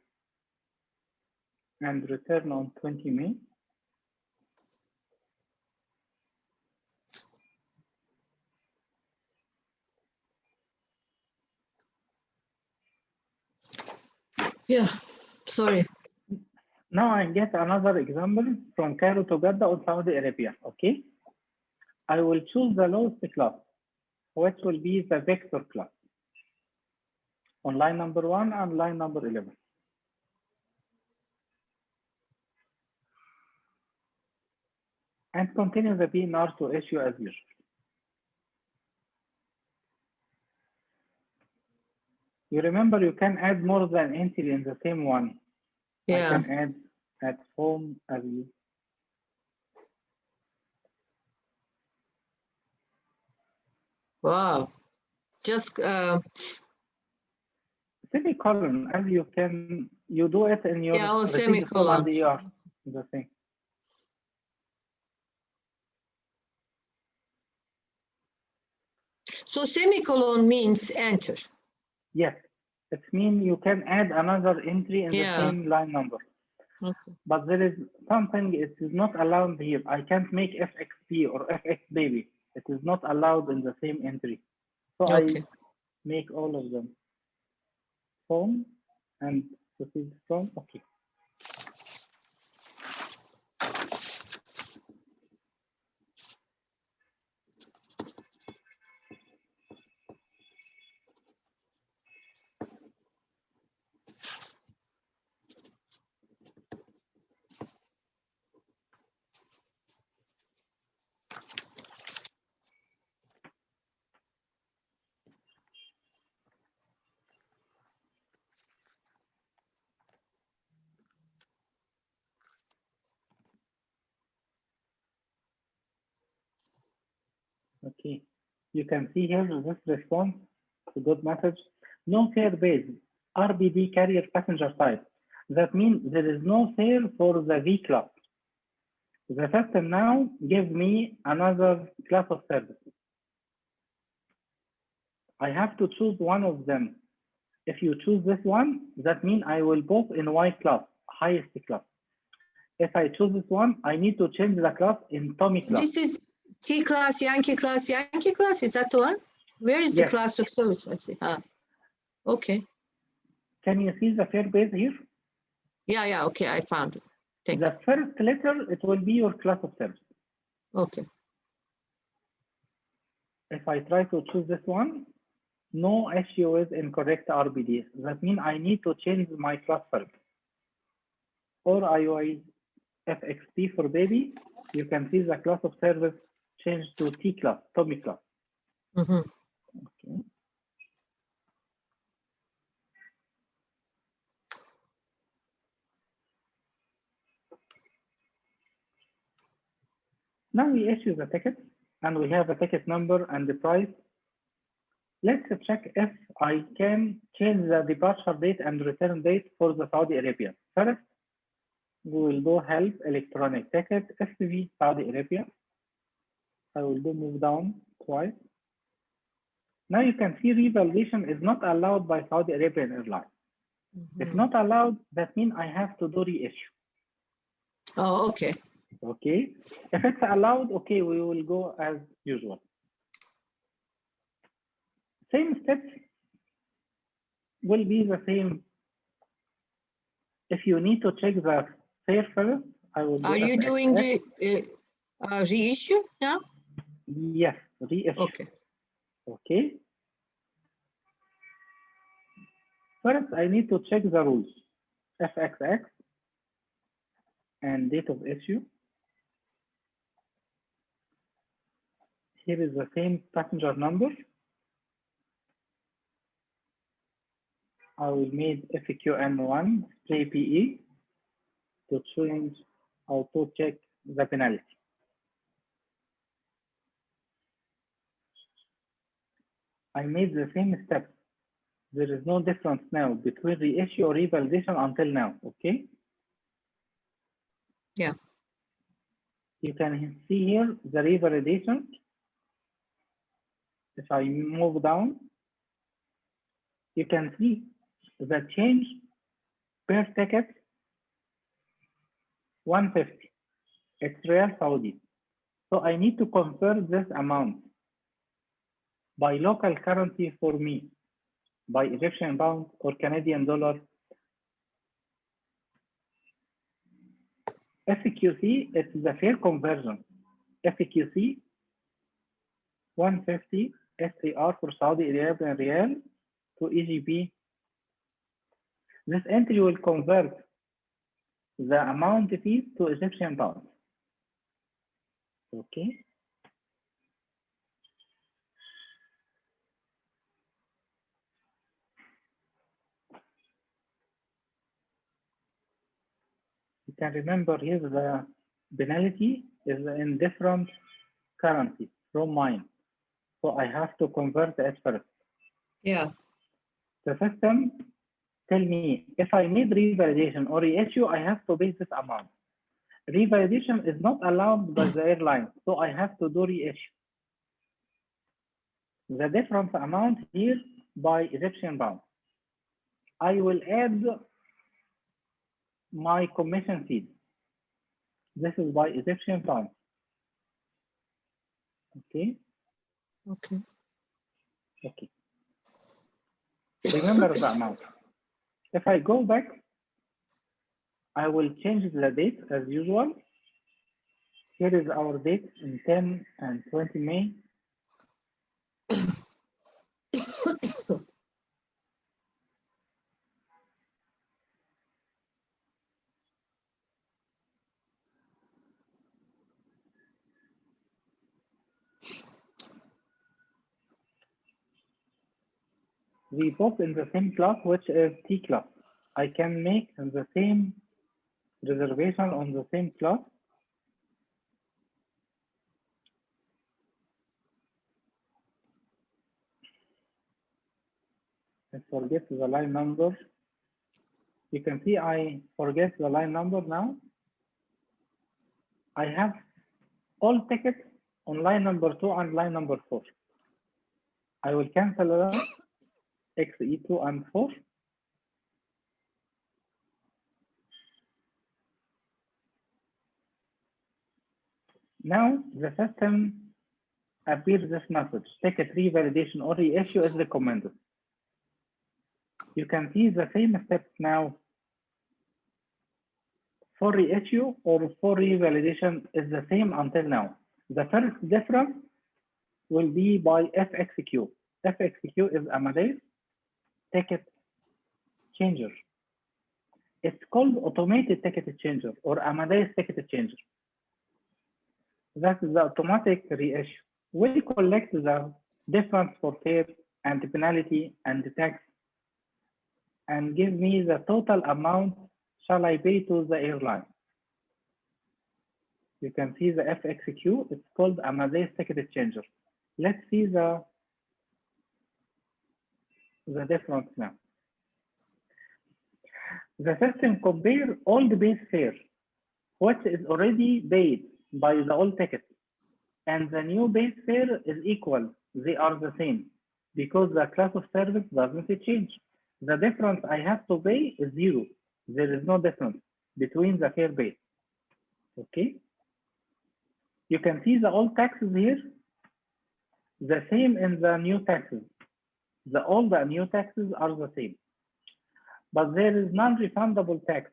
and return on 20 May. Yeah, sorry. Now I get another example from Cairo to Jeddah on Saudi Arabia, okay? I will choose the lowest class, which will be the vector class. On line number 1 and line number 11. And continue the PNR to issue as usual. You remember you can add more than entry in the same one. Yeah. I can add at home as you. Wow. Just semicolon, as you can, you do it in your semicolon. The same. So semicolon means enter. Yes, it means you can add another entry in the same line number. Okay. But there is something it is not allowed here. I can't make FXP or FX baby. It is not allowed in the same entry. So I make all of them. Home and proceed from, okay. Okay, you can see here this response, a good message. No fare base, RBD carrier passenger type. That means there is no fare for the V class. The system now gives me another class of services. I have to choose one of them. If you choose this one, that means I will book in Y class, highest class. If I choose this one, I need to change the class in Tommy class. This is T class, Yankee class, Yankee class. Is that the one? Where is the class of service? I see. Okay. Can you see the fare base here? Yeah, okay, I found it. Thank you. The first letter, it will be your class of service. Okay. If I try to choose this one, no issue with incorrect RBD. That means I need to change my class first. Or IOI FXP for baby, you can see the class of service changed to T class, Tommy class. Okay. Now we issue the ticket and we have a ticket number and the price. Let's check if I can change the departure date and return date for the Saudi Arabia. First, we will do help electronic ticket SV Saudi Arabia. I will do move down twice. Now you can see revalidation is not allowed by Saudi Arabian Airlines. If not allowed, that means I have to do reissue. Oh, okay. Okay. If it's allowed, okay, we will go as usual. Same steps will be the same. If you need to check the fare first, I will do. Are you doing the reissue now? Yes, reissue. Okay. Okay. First, I need to check the rules. FXX and date of issue. Here is the same passenger number. I will make FQN1 display PE to change or to check the penalty. I made the same steps. There is no difference now between reissue or revalidation until now, okay? Yeah. You can see here the revalidation. If I move down, you can see the change per ticket 150. It's Real Saudi. So I need to convert this amount by local currency for me, by Egyptian pound or Canadian dollar. FQC, it's the fair conversion. FQC 150 SAR for Saudi Arabian Real to EGP. This entry will convert the amount fees to Egyptian pound. Okay. You can remember here the penalty is in different currency from mine. So I have to convert it first. Yeah. The system tell me if I need revalidation or reissue, I have to pay this amount. Revalidation is not allowed by the airline, so I have to do reissue. The difference amount here by Egyptian pound. I will add my commission fee. This is by Egyptian pound. Okay. Okay. Okay. Remember the amount. If I go back, I will change the date as usual. Here is our date in 10 and 20 May. We both in the same class, which is T class. I can make the same reservation on the same class. I forget the line number. You can see I forget the line number now. I have all tickets on line number 2 and line number 4. I will cancel that XE2 and 4. Now the system appears this message: ticket revalidation or reissue is recommended. You can see the same steps now. For reissue or for revalidation is the same until now. The first difference will be by FXQ. FXQ is Amadeus ticket changer. It's called automated ticket changer or Amadeus ticket changer. That is the automatic reissue. We collect the difference for fare and penalty and the tax and give me the total amount shall I pay to the airline. You can see the FXQ, it's called Amadeus ticket changer. Let's see the difference now. The system compare all the base fare, which is already paid by the old ticket, and the new base fare is equal. They are the same because the class of service doesn't change. The difference I have to pay is 0. There is no difference between the fare base. Okay. You can see the old taxes here, the same in the new taxes. The old and new taxes are the same. But there is non-refundable tax.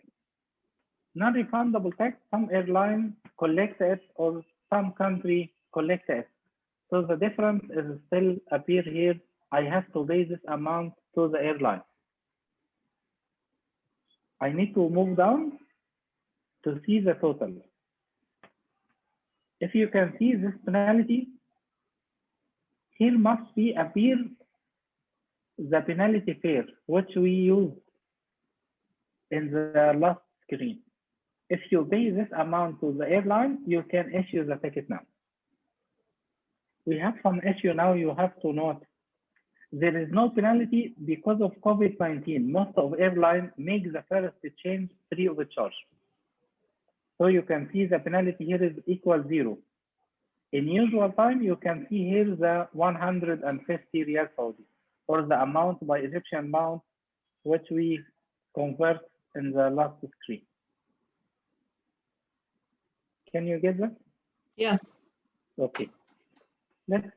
Non-refundable tax, some airline collect it or some country collect it. So the difference is still appear here. I have to pay this amount to the airline. I need to move down to see the total. If you can see this penalty, here must be appear the penalty fare, which we used in the last screen. If you pay this amount to the airline, you can issue the ticket now. We have some issue now you have to note. There is no penalty because of COVID-19. Most of airlines make the first change free of charge. So you can see the penalty here is equal 0. In usual time, you can see here the 150 Riyal Saudi, or the amount by Egyptian pound, which we convert in the last screen. Can you get that? Yeah. Okay. Let's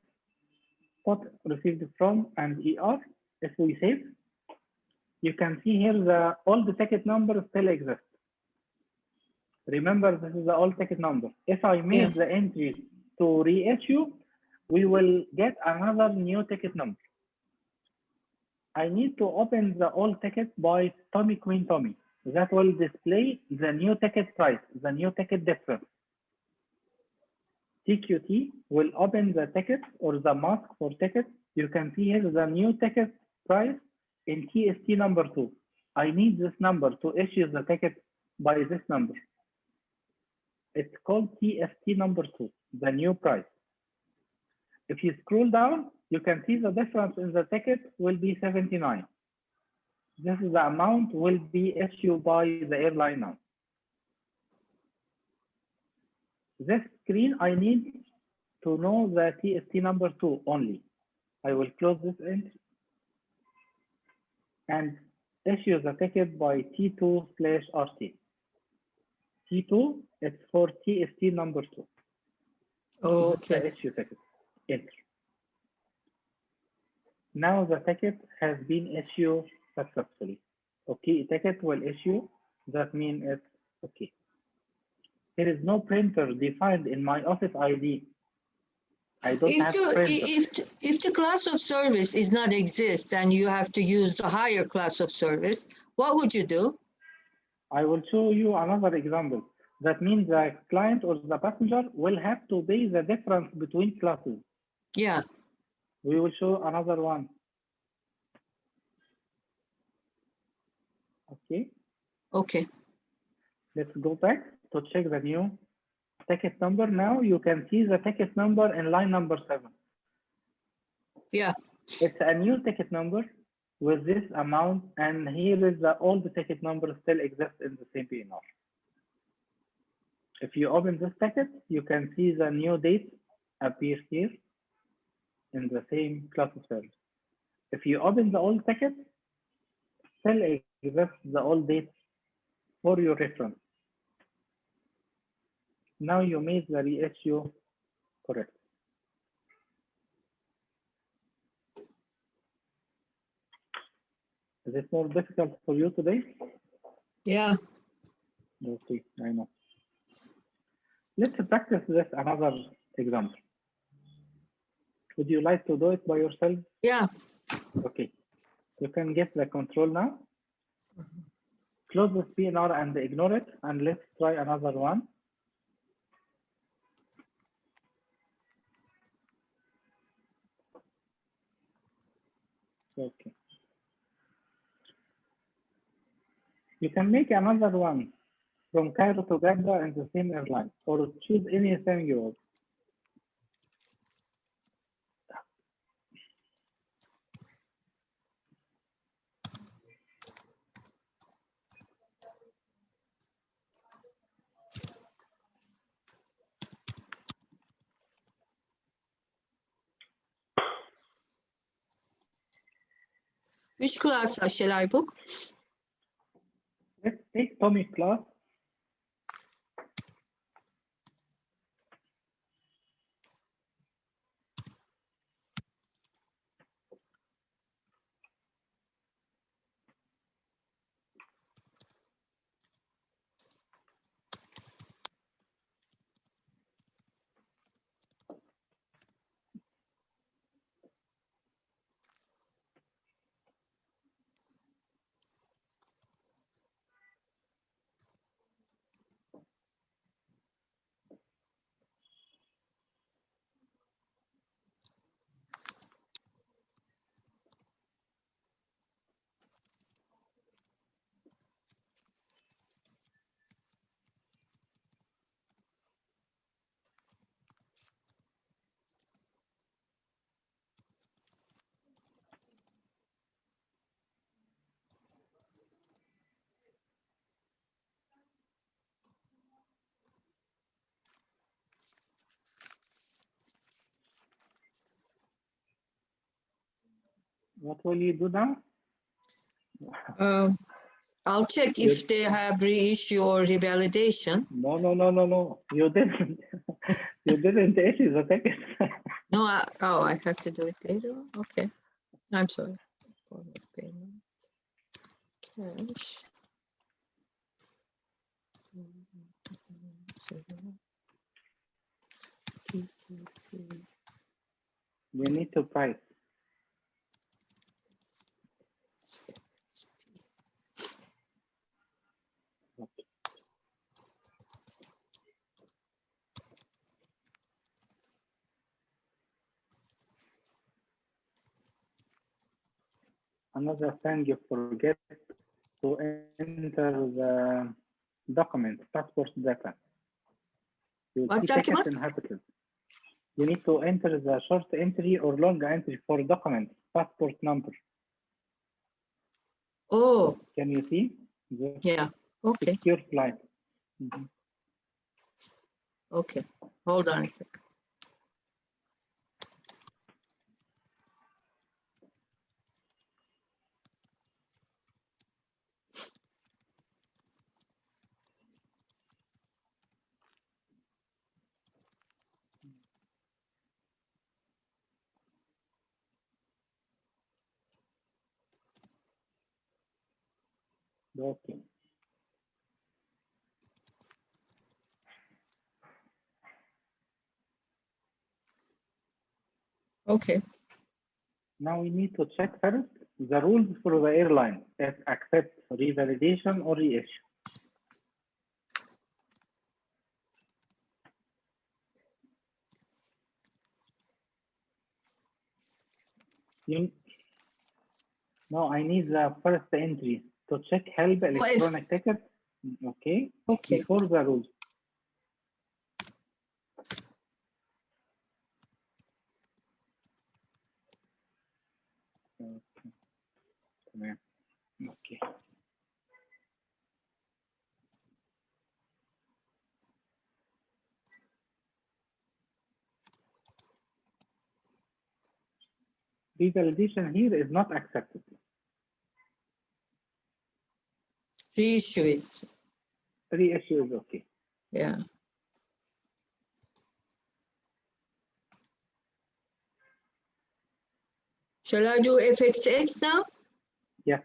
put received from and ER. If we save, you can see here the old ticket number still exists. Remember, this is the old ticket number. If I made the entry to reissue, we will get another new ticket number. I need to open the old ticket by Tommy Queen Tommy. That will display the new ticket price, the new ticket difference. TQT will open the ticket or the mask for ticket. You can see here the new ticket price in TST number 2. I need this number to issue the ticket by this number. It's called TST number 2, the new price. If you scroll down, you can see the difference in the ticket will be 79. This is the amount will be issued by the airline now. This screen, I need to know the TST number 2 only. I will close this entry and issue the ticket by T2/RT. T2, it's for TST number 2. Okay. The issue ticket. Enter. Now the ticket has been issued successfully. Okay, ticket will issue. That means it's okay. There is no printer defined in my office ID. I don't have printer. If the class of service is not exist and you have to use the higher class of service, what would you do? I will show you another example. That means the client or the passenger will have to pay the difference between classes. Yeah. We will show another one. Okay. Okay. Let's go back to check the new ticket number. Now you can see the ticket number in line number 7. Yeah. It's a new ticket number with this amount, and here is the old ticket number still exists in the same PNR. If you open this ticket, you can see the new date appear here in the same class of service. If you open the old ticket, still exists the old date for your reference. Now you made the reissue correct. Is it more difficult for you today? Yeah. Okay, I know. Let's practice this another example. Would you like to do it by yourself? Yeah. Okay. You can get the control now. Close this PNR and ignore it, and let's try another one. Okay. You can make another one from Cairo to Jeddah in the same airline, or choose anything you want. Which class shall I book? Let's take Tommy class. What will you do now? I'll check if they have reissue or revalidation. No. You didn't. You didn't issue the ticket. No, I have to do it later. Okay, I'm sorry. Form of payment. Cash. You need to price. Okay. Another thing you forget to enter the document, passport data. What document? You need to enter the short entry or long entry for document, passport number. Oh. Can you see? Yeah. Okay. Secure flight. Okay. Hold on a second. Okay. Okay. Now we need to check first the rules for the airline. If accept revalidation or reissue. No, I need the first entry to check help electronic ticket. Okay. Okay. Before the rules. Okay. Revalidation here is not accepted. Reissue is. Reissue is okay. Yeah. Shall I do FXX now? Yeah.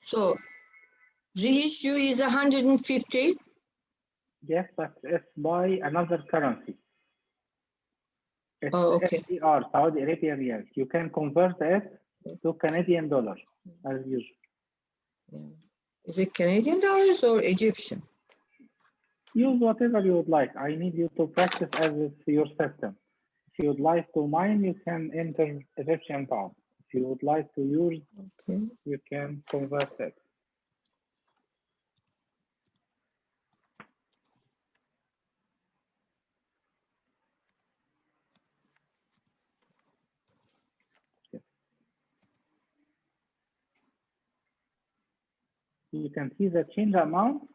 So reissue is 150. Yes, but it's by another currency. It's okay. SDR, Saudi Arabian riyals. You can convert it to Canadian dollars as usual. Yeah. Is it Canadian dollars or Egyptian? Use whatever you would like. I need you to practice as it's your system. If you would like to mine, you can enter Egyptian pound. If you would like to use, you can convert it. You can see the change amount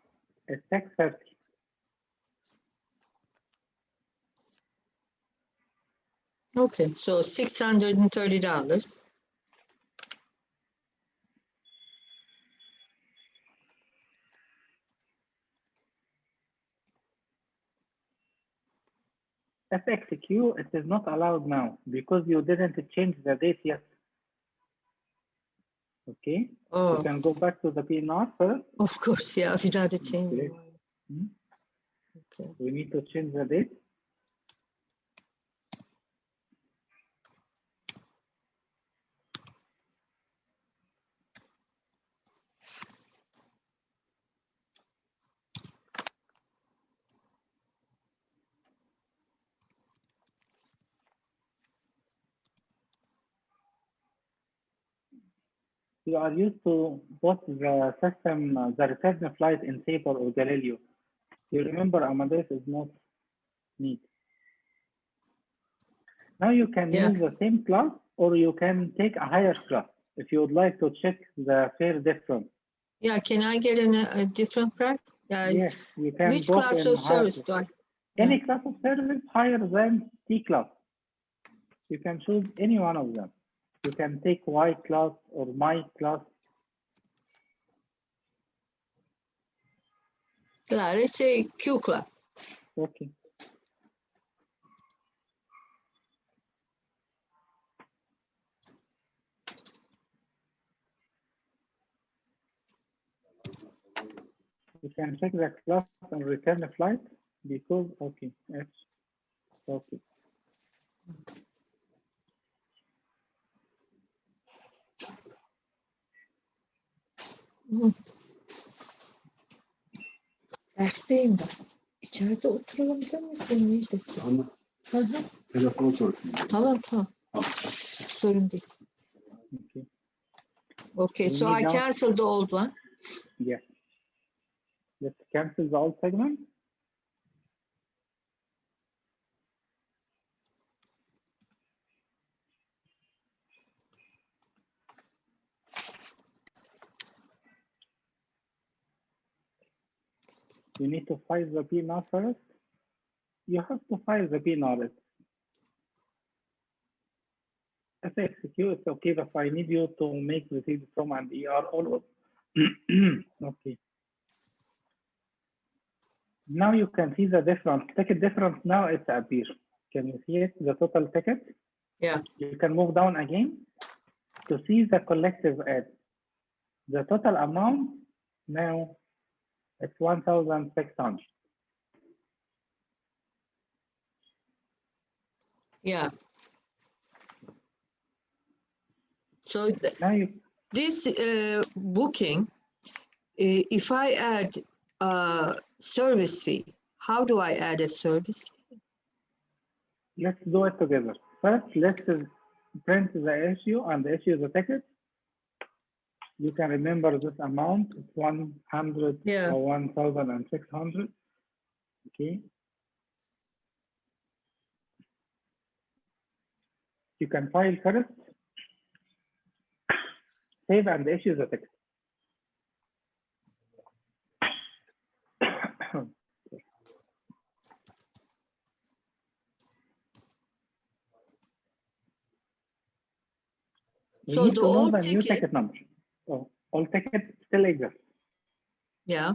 is 630. Okay, so $630. FXQ, it is not allowed now because you didn't change the date yet. Okay. Oh. You can go back to the PNR first. Of course, yeah, without a change. Okay. Okay. We need to change the date. you are used to both the system, the return flight in Sabre or Galileo. You remember Amadeus is not neat. Now you can use the same class, or you can take a higher class if you would like to check the fare difference. Yeah, can I get a different price? Yes, you can. Which class of service do I? Any class of service higher than T class. You can choose any one of them. You can take Y class or my class. Yeah, let's say Q class. Okay. You can check the class and return flight because, okay, it's okay. Dersteyim ben. İçeride oturalım demesin miydi? Tamam. Telefon sorsun. Tamam. Sorun değil. Okay. Okay, so I canceled the old one. Yes. Let's cancel the old segment. You need to file the PNR first. You have to file the PNR. If I execute, it's okay, but I need you to make receipt from and ER all. Okay. Now you can see the difference. Ticket difference now it's appears. Can you see it? The total ticket? Yeah. You can move down again to see the collective add. The total amount now it's 1,600. Yeah. So now this booking, if I add a service fee, how do I add a service fee? Let's do it together. First, let's print the issue and issue the ticket. You can remember this amount. It's 100 or 1,600. Okay. You can file first, save and issue the ticket. So need to know the ticket, new ticket number. Oh, all tickets still exist. Yeah.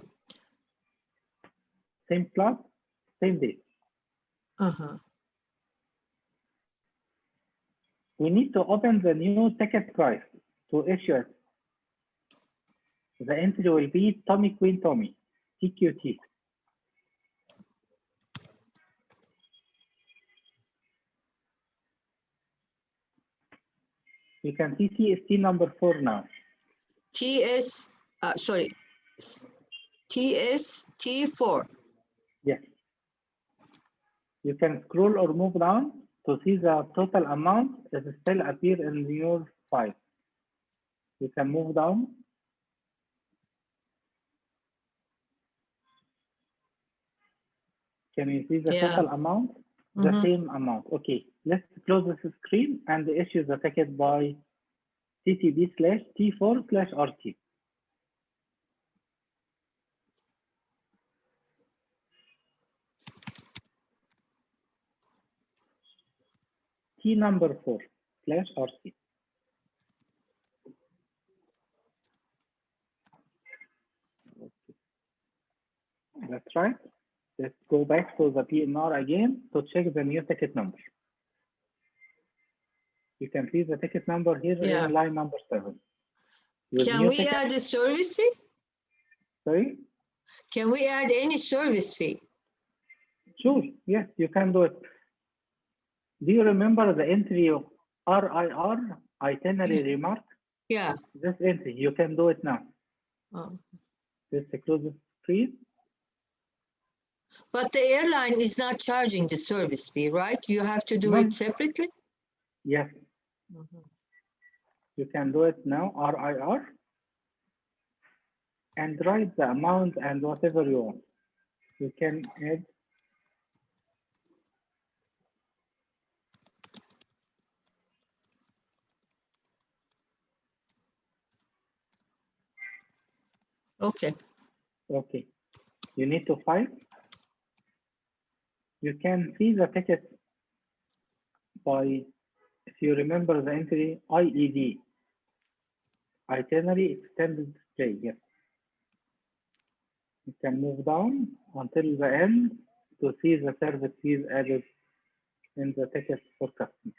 Same class, same date. We need to open the new ticket price to issue it. The entry will be Tommy Queen Tommy, TQT. You can see TST number 4 now. TST4. Yes. You can scroll or move down to see the total amount that still appear in your file. You can move down. Can you see the total amount? The same amount. Okay, let's close this screen and issue the ticket by TTB/T4/RT. T number 4/RT. Okay. That's right. Let's go back to the PNR again to check the new ticket number. You can see the ticket number here in line number 7. Can we add a service fee? Sorry? Can we add any service fee? Sure, yes, you can do it. Do you remember the entry of RIR, itinerary remark? Yeah. This entry, you can do it now. Just close the screen. But the airline is not charging the service fee, right? You have to do it separately? Yes. You can do it now, RIR, and write the amount and whatever you want. You can add Okay. Okay. You need to file. You can see the ticket by, if you remember the entry, IED, itinerary extended stay. Yes. You can move down until the end to see the service fees added in the ticket for customers.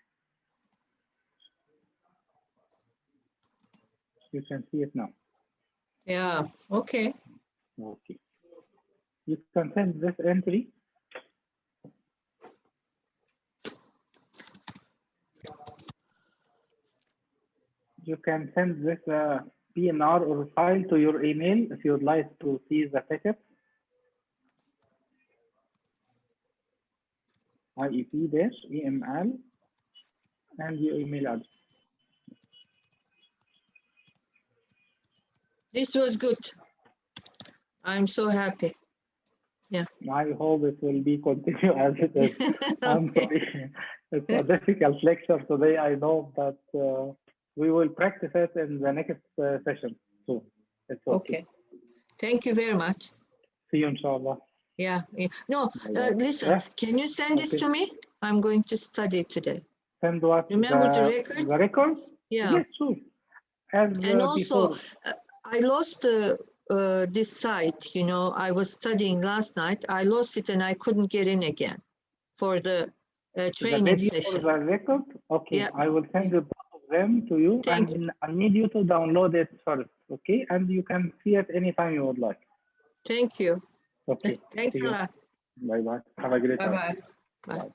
You can see it now. Yeah, okay. Okay. You can send this entry. You can send this PNR or file to your email if you'd like to see the ticket. IEP-EML and your email address. This was good. I'm so happy. Yeah. I hope it will be continue as it is. I'm sorry. It's a difficult lecture today, I know, but we will practice it in the next session soon. It's okay. Thank you very much. See you, inshallah. Yeah. No, listen, can you send this to me? I'm going to study today. Send what? Remember the record? The record? Yeah. Yes, sure. And also, I lost this site, you know, I was studying last night. I lost it and I couldn't get in again for the training session. For the record? Okay, yeah. I will send both of them to you. Thank you. I need you to download it first, okay? And you can see it anytime you would like. Thank you. Okay. Thanks a lot. Bye-bye. Have a great time. Bye-bye. Bye.